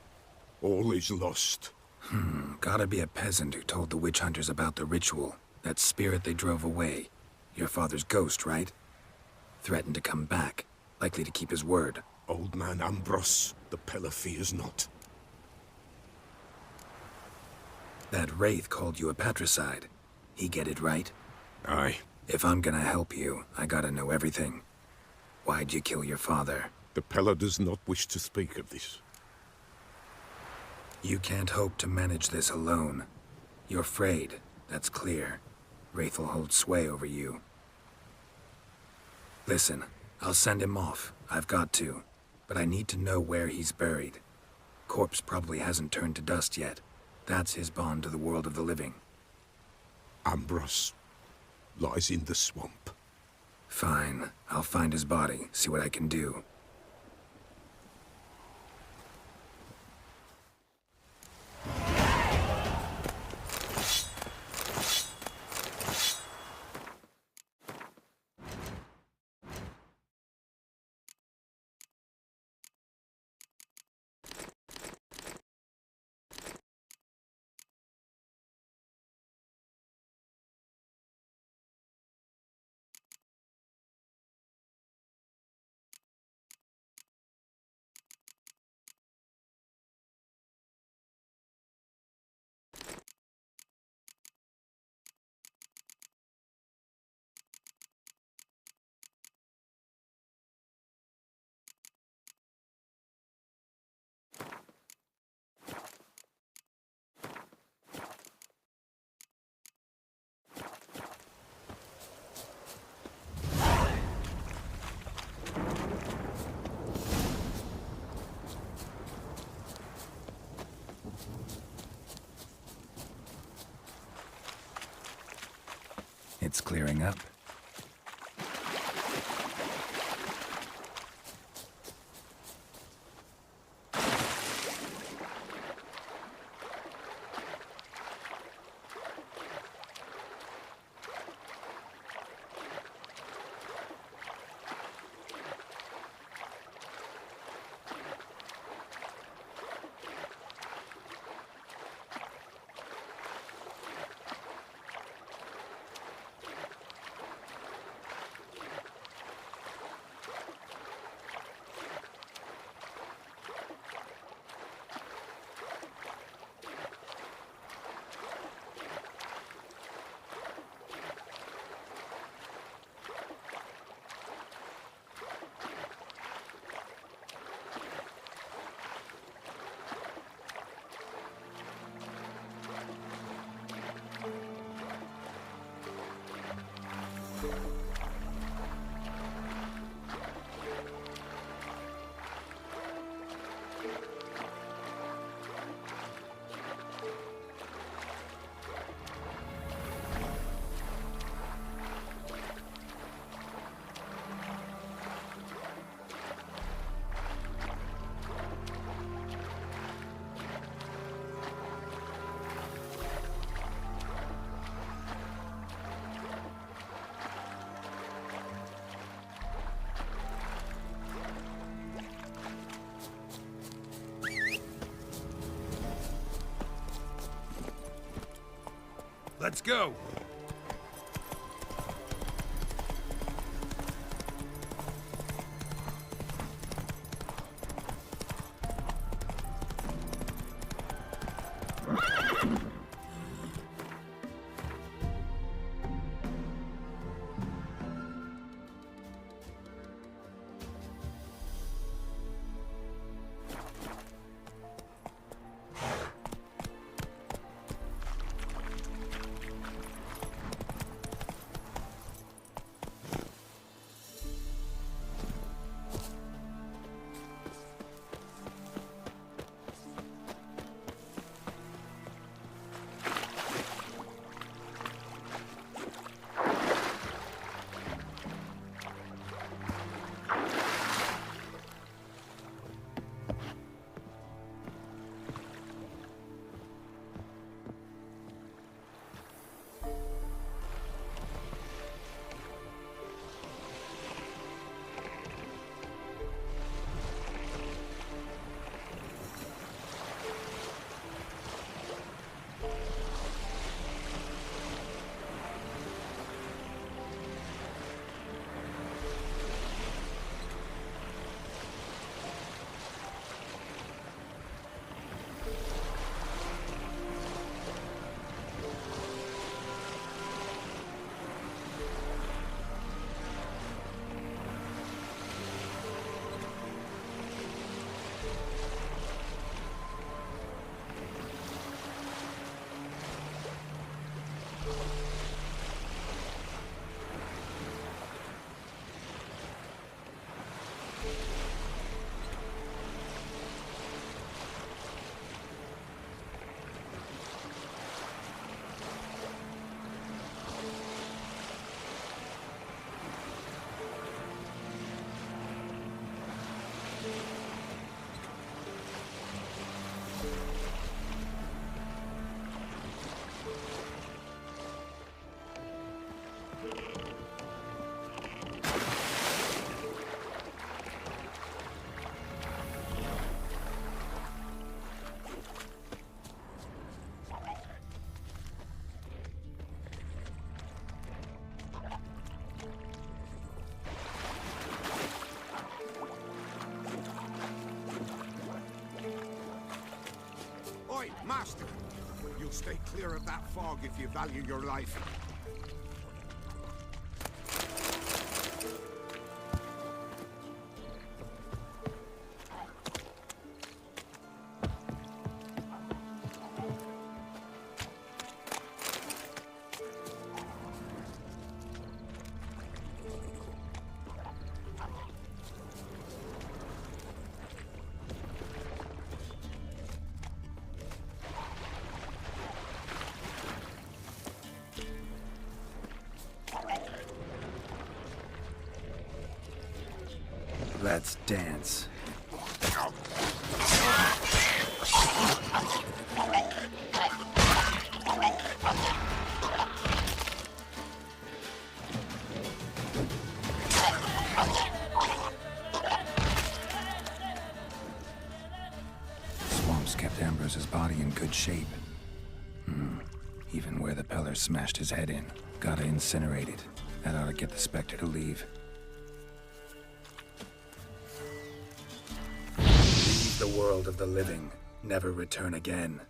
Speaker 22: all is lost.
Speaker 5: Gotta be a peasant who told the witch hunters about the ritual. That spirit they drove away. Your father's ghost, right? Threatened to come back. Likely to keep his word.
Speaker 22: Old man Ambros, the Pella fears not.
Speaker 5: That wraith called you a patricide. He get it right?
Speaker 22: Aye.
Speaker 5: If I'm gonna help you, I gotta know everything. Why'd you kill your father?
Speaker 22: The Pella does not wish to speak of this.
Speaker 5: You can't hope to manage this alone. You're afraid, that's clear. Wraith will hold sway over you. Listen, I'll send him off. I've got to. But I need to know where he's buried. Corpse probably hasn't turned to dust yet. That's his bond to the world of the living.
Speaker 22: Ambros lies in the swamp.
Speaker 5: Fine. I'll find his body, see what I can do. It's clearing up.
Speaker 2: Let's go.
Speaker 3: Oi, Master! You'll stay clear of that fog if you value your life.
Speaker 5: Let's dance. Swamps kept Ambrose's body in good shape. Even where the Peller smashed his head in. Gotta incinerate it. That ought to get the Spectre to leave. Leave the world of the living. Never return again.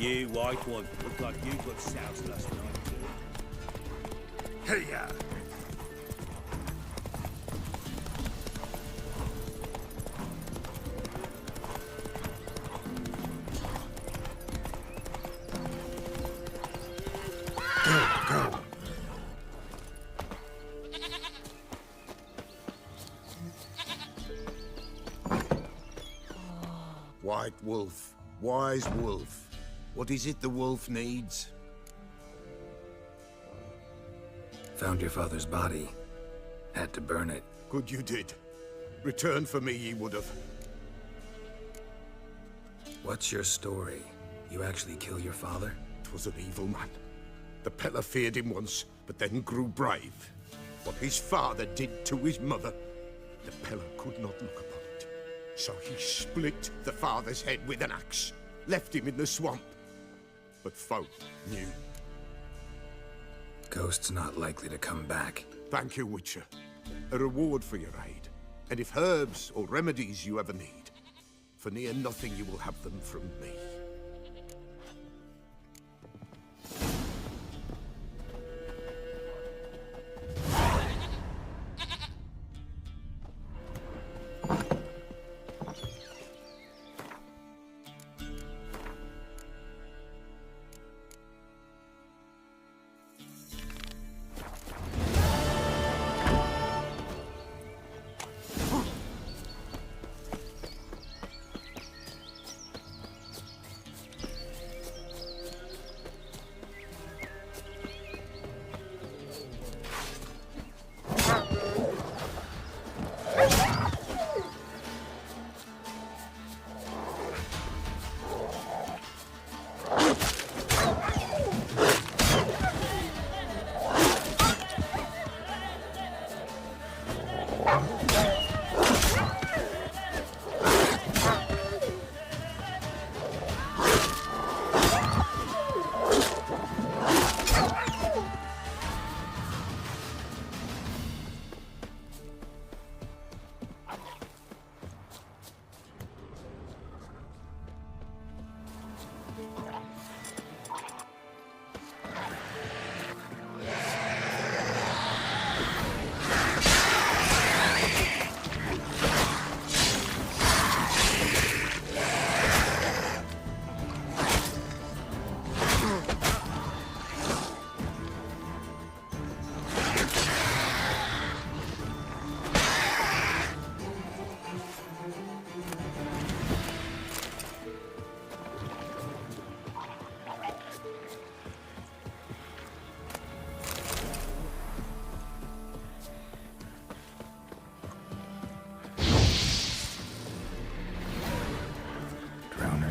Speaker 8: You, white one, look like you got soused last night, too.
Speaker 2: Hey, ya! Go.
Speaker 3: White wolf, wise wolf. What is it the wolf needs?
Speaker 5: Found your father's body. Had to burn it.
Speaker 3: Good you did. Return for me ye would have.
Speaker 5: What's your story? You actually kill your father?
Speaker 3: 'Twas an evil man. The Peller feared him once, but then grew brave. What his father did to his mother, the Peller could not look upon it. So he split the father's head with an axe, left him in the swamp. But folk knew.
Speaker 5: Ghost's not likely to come back.
Speaker 3: Thank you, Witcher. A reward for your aid. And if herbs or remedies you ever need, for near nothing you will have them from me.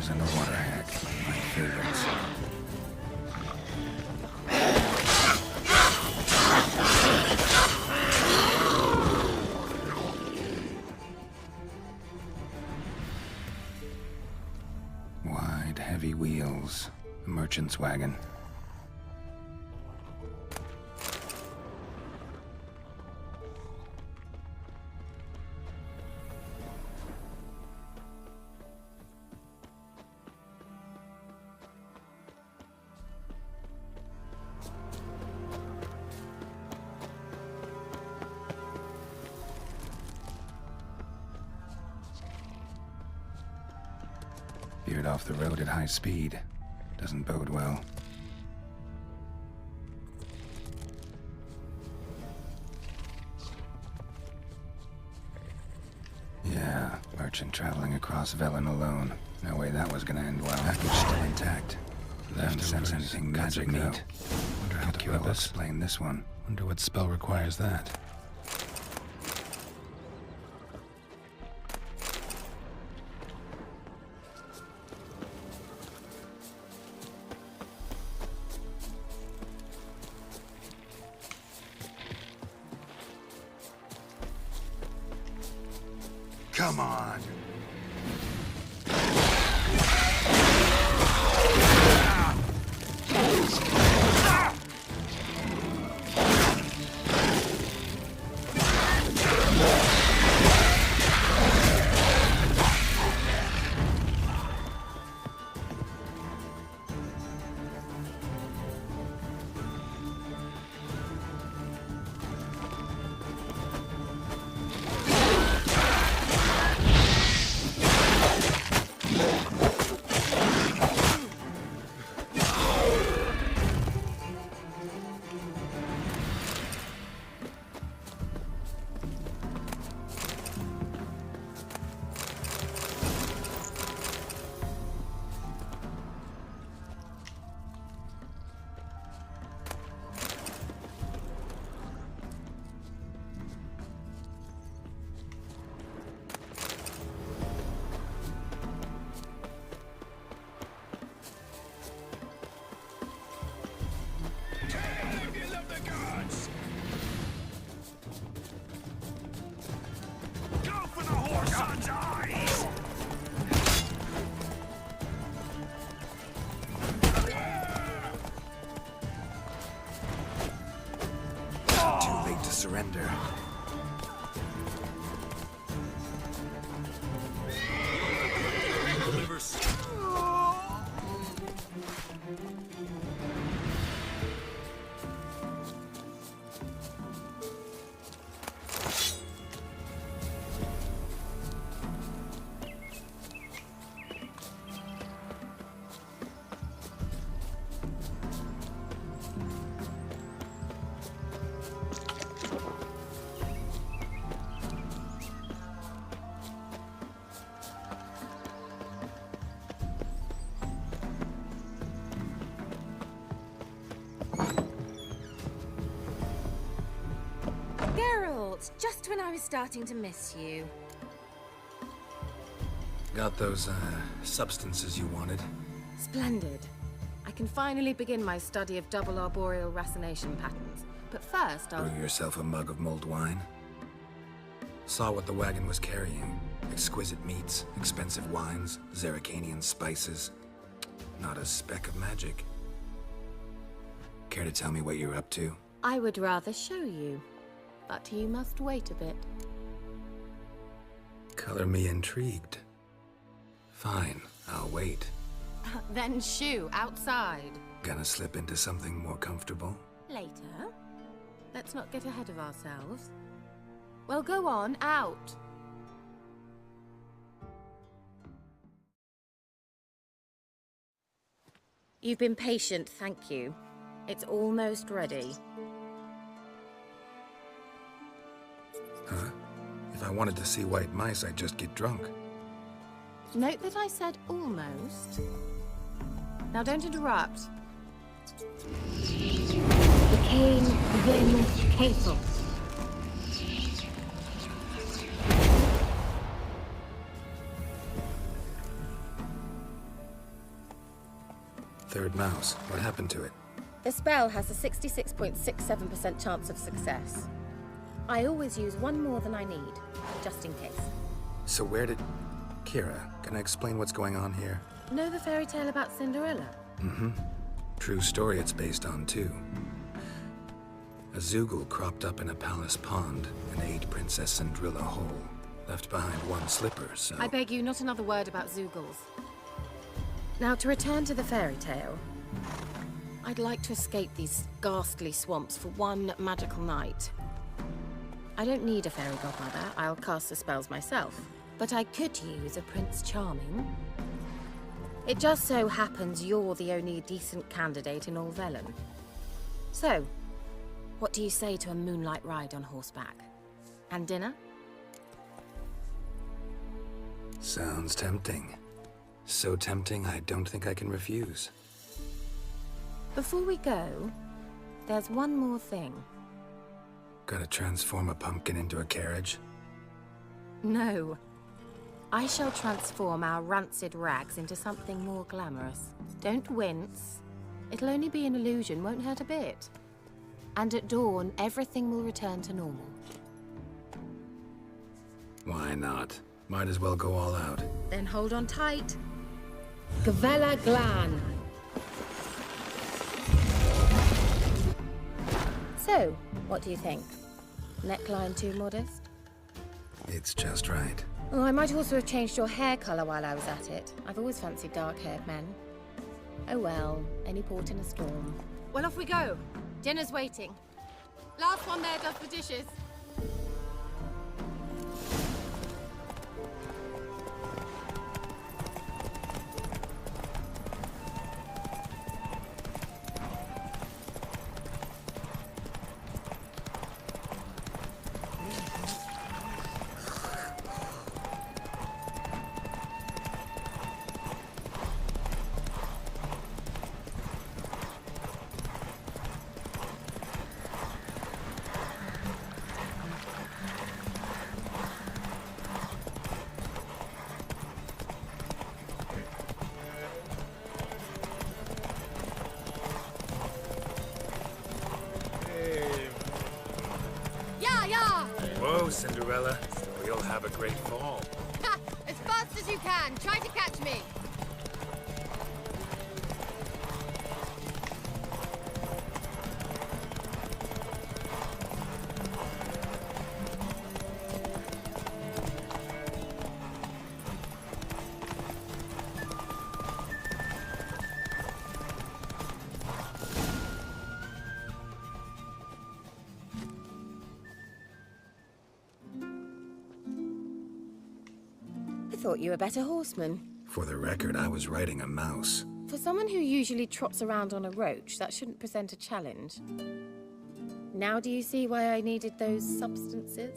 Speaker 5: And the water hack, my favorites. Wide, heavy wheels. A merchant's wagon. Veered off the road at high speed. Doesn't bode well. Yeah, merchant traveling across Velen alone. No way that was gonna end well. Package still intact. Don't sense anything magic neat. Wonder how to explain this one. Wonder what spell requires that.
Speaker 2: Come on.
Speaker 5: surrender.
Speaker 15: Geralt, just when I was starting to miss you.
Speaker 5: Got those, substances you wanted?
Speaker 15: Splendid. I can finally begin my study of double arboreal racination patterns. But first, I'll...
Speaker 5: Brew yourself a mug of mulled wine? Saw what the wagon was carrying. Exquisite meats, expensive wines, Zerrikanian spices. Not a speck of magic. Care to tell me what you're up to?
Speaker 15: I would rather show you. But you must wait a bit.
Speaker 5: Color me intrigued. Fine, I'll wait.
Speaker 15: Then shoo, outside.
Speaker 5: Gonna slip into something more comfortable?
Speaker 15: Later. Let's not get ahead of ourselves. Well, go on, out. You've been patient, thank you. It's almost ready.
Speaker 5: Huh? If I wanted to see white mice, I'd just get drunk.
Speaker 15: Note that I said almost. Now don't interrupt.
Speaker 11: The cane, then capel.
Speaker 5: Third mouse. What happened to it?
Speaker 15: The spell has a 66.67% chance of success. I always use one more than I need, just in case.
Speaker 5: So where did... Keira, can I explain what's going on here?
Speaker 15: Know the fairy tale about Cinderella?
Speaker 5: Mm-hmm. True story it's based on, too. A Zoogle cropped up in a palace pond and ate Princess Cinderella whole. Left behind one slipper, so...
Speaker 15: I beg you, not another word about Zoogles. Now, to return to the fairy tale. I'd like to escape these ghastly swamps for one magical night. I don't need a fairy godmother, I'll cast the spells myself. But I could use a Prince Charming. It just so happens you're the only decent candidate in all Velen. So, what do you say to a moonlight ride on horseback? And dinner?
Speaker 5: Sounds tempting. So tempting, I don't think I can refuse.
Speaker 15: Before we go, there's one more thing.
Speaker 5: Gotta transform a pumpkin into a carriage?
Speaker 15: No. I shall transform our rancid rags into something more glamorous. Don't wince. It'll only be an illusion, won't hurt a bit. And at dawn, everything will return to normal.
Speaker 5: Why not? Might as well go all out.
Speaker 15: Then hold on tight. Gavella Glan. So, what do you think? Neckline too modest?
Speaker 5: It's just right.
Speaker 15: Oh, I might also have changed your hair colour while I was at it. I've always fancied dark-haired men. Oh well, any port in a storm. Well, off we go. Dinner's waiting. Last one there does the dishes.
Speaker 2: Whoa, Cinderella. We'll have a great fall.
Speaker 15: Ha! As fast as you can. Try to catch me. thought you were a better horseman.
Speaker 5: For the record, I was riding a mouse.
Speaker 9: For someone who usually trots around on a roach, that shouldn't present a challenge. Now do you see why I needed those substances?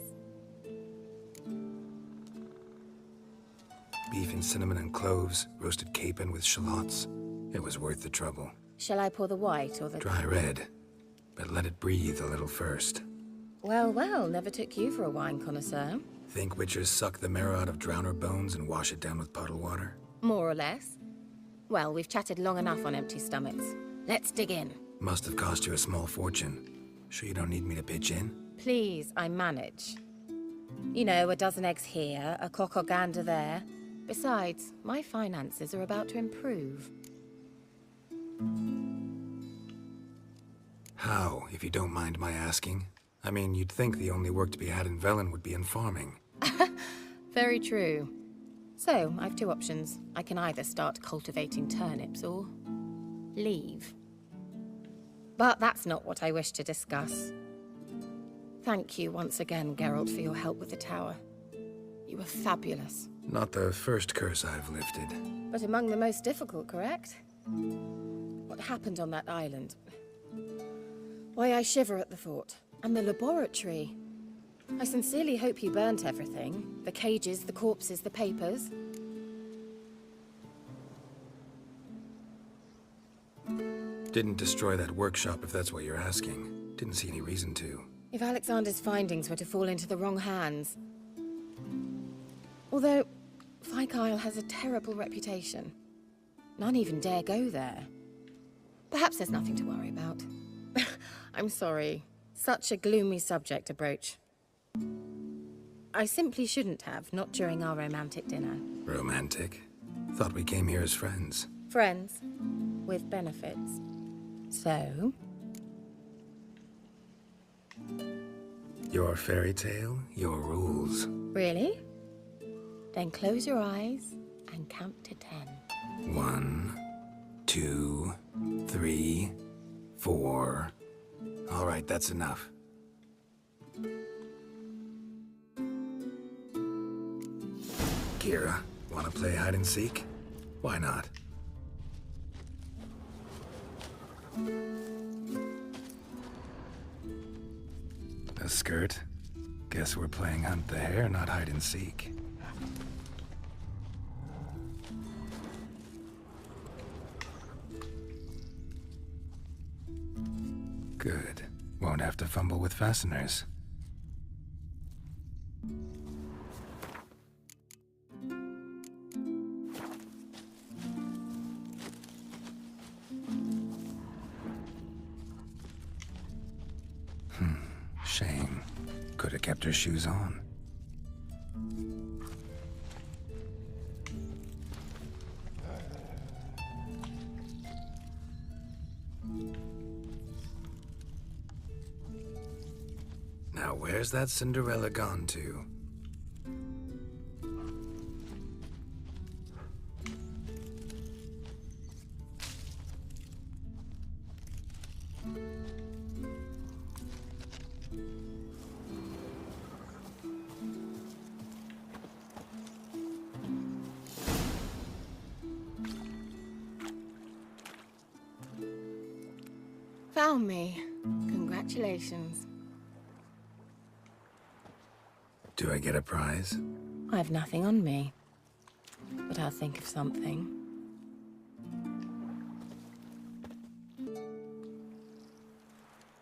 Speaker 5: Beef and cinnamon and cloves, roasted capon with shallots. It was worth the trouble.
Speaker 9: Shall I pour the white or the...
Speaker 5: Dry red, but let it breathe a little first.
Speaker 9: Well, well, never took you for a wine connoisseur.
Speaker 5: Think witchers suck the marrow out of drowner bones and wash it down with puddle water?
Speaker 9: More or less. Well, we've chatted long enough on empty stomachs. Let's dig in.
Speaker 5: Must have cost you a small fortune. Sure you don't need me to pitch in?
Speaker 9: Please, I manage. You know, a dozen eggs here, a cock or gander there. Besides, my finances are about to improve.
Speaker 5: How, if you don't mind my asking? I mean, you'd think the only work to be had in Velen would be in farming.
Speaker 9: Very true. So, I've two options. I can either start cultivating turnips or leave. But that's not what I wish to discuss. Thank you once again, Geralt, for your help with the tower. You were fabulous.
Speaker 5: Not the first curse I've lifted.
Speaker 9: But among the most difficult, correct? What happened on that island? Why, I shiver at the thought. And the laboratory. I sincerely hope you burnt everything. The cages, the corpses, the papers.
Speaker 5: Didn't destroy that workshop, if that's what you're asking. Didn't see any reason to.
Speaker 9: If Alexander's findings were to fall into the wrong hands. Although, Fyke Isle has a terrible reputation. None even dare go there. Perhaps there's nothing to worry about. I'm sorry. Such a gloomy subject to broach. I simply shouldn't have, not during our romantic dinner.
Speaker 5: Romantic? Thought we came here as friends.
Speaker 9: Friends. With benefits. So?
Speaker 5: Your fairy tale, your rules.
Speaker 9: Really? Then close your eyes and count to 10.
Speaker 5: 1, 2, 3, 4. All right, that's enough. Keira, wanna play hide and seek? Why not? A skirt? Guess we're playing hunt the hare, not hide and seek. Good. Won't have to fumble with fasteners. Shame. Could have kept her shoes on. Now, where's that Cinderella gone to?
Speaker 9: Found me. Congratulations.
Speaker 5: Do I get a prize?
Speaker 9: I've nothing on me. But I'll think of something.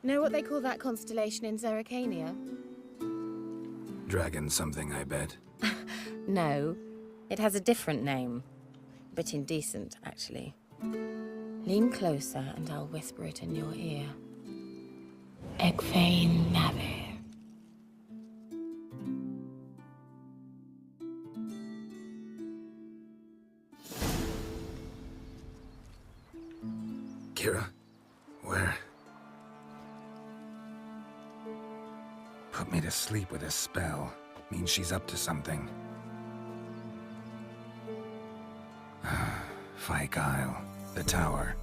Speaker 9: Know what they call that constellation in Zerrikania?
Speaker 5: Dragon something, I bet.
Speaker 9: No. It has a different name. A bit indecent, actually. Lean closer and I'll whisper it in your ear. Egfain Navir.
Speaker 5: Keira? Where? Put me to sleep with a spell. Means she's up to something. Fyke Isle. The tower.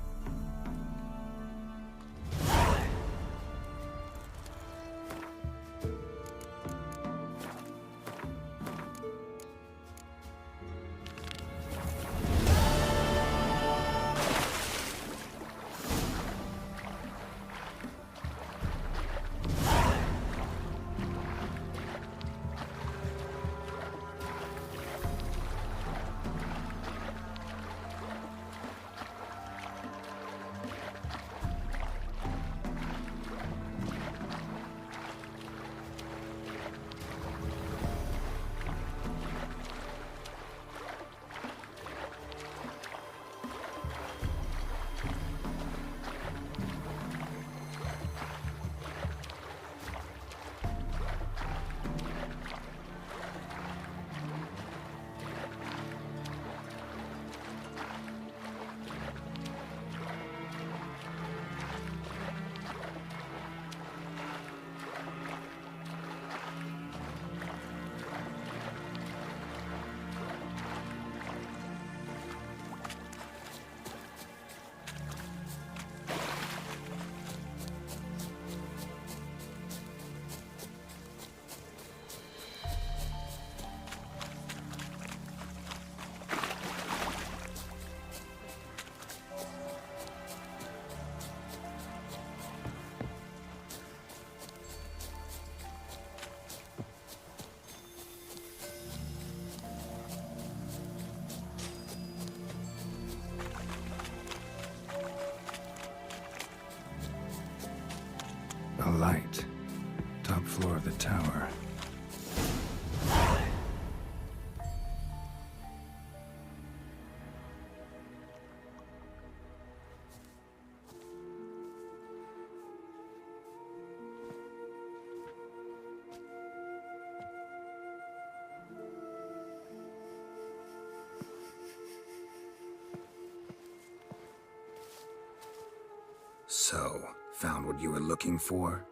Speaker 5: So, found what you were looking for?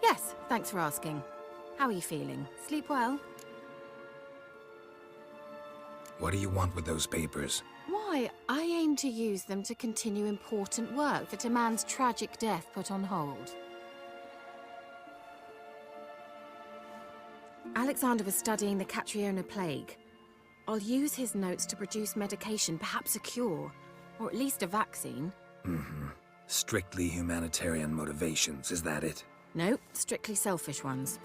Speaker 15: Yes, thanks for asking. How are you feeling? Sleep well?
Speaker 5: What do you want with those papers?
Speaker 15: Why, I aim to use them to continue important work that a man's tragic death put on hold. Alexander was studying the Catriona plague. I'll use his notes to produce medication, perhaps a cure, or at least a vaccine.
Speaker 5: Mm-hmm. Strictly humanitarian motivations, is that it?
Speaker 15: No, strictly selfish ones.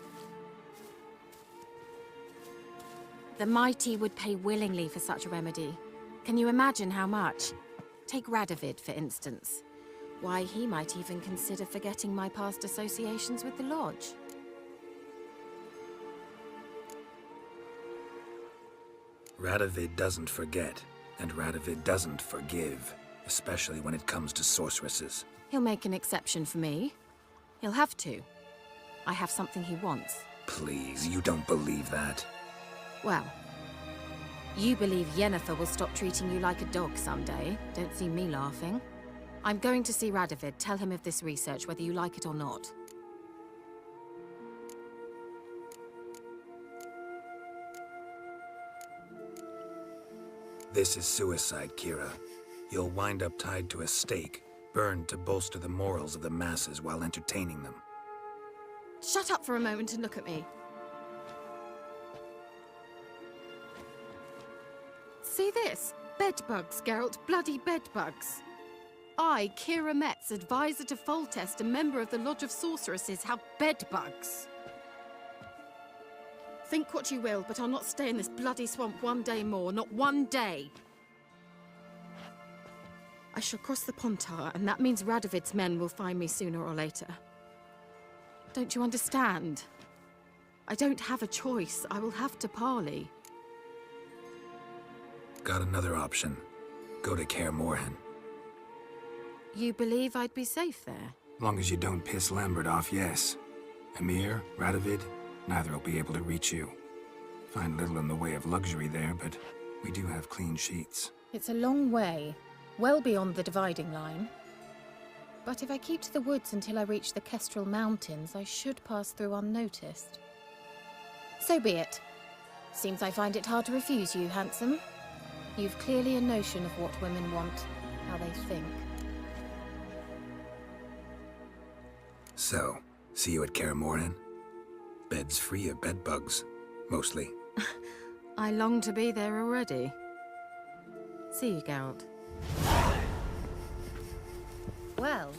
Speaker 15: The mighty would pay willingly for such a remedy. Can you imagine how much? Take Radovid, for instance. Why, he might even consider forgetting my past associations with the Lodge.
Speaker 5: Radovid doesn't forget, and Radovid doesn't forgive, especially when it comes to sorceresses.
Speaker 15: He'll make an exception for me. He'll have to. I have something he wants.
Speaker 5: Please, you don't believe that.
Speaker 15: Well, you believe Yennefer will stop treating you like a dog someday. Don't see me laughing. I'm going to see Radovid, tell him of this research, whether you like it or not.
Speaker 5: This is suicide, Keira. You'll wind up tied to a stake, burned to bolster the morals of the masses while entertaining them.
Speaker 15: Shut up for a moment and look at me. See this? Bedbugs, Geralt. Bloody bedbugs. I, Keira Metz, advisor to Foltest, a member of the Lodge of Sorceresses, have bedbugs. Think what you will, but I'll not stay in this bloody swamp one day more. Not one day. I shall cross the Pontar, and that means Radovid's men will find me sooner or later. Don't you understand? I don't have a choice. I will have to parley.
Speaker 5: Got another option. Go to Kaer Morhen.
Speaker 15: You believe I'd be safe there?
Speaker 5: Long as you don't piss Lambert off, yes. Emir, Radovid, neither will be able to reach you. Find little in the way of luxury there, but we do have clean sheets.
Speaker 9: It's a long way, well beyond the dividing line. But if I keep to the woods until I reach the Kestrel Mountains, I should pass through unnoticed. So be it. Seems I find it hard to refuse you, handsome. You've clearly a notion of what women want, how they think.
Speaker 5: So, see you at Kaer Morhen? Beds free of bedbugs, mostly.
Speaker 15: I long to be there already. See you, Geralt.
Speaker 9: Well,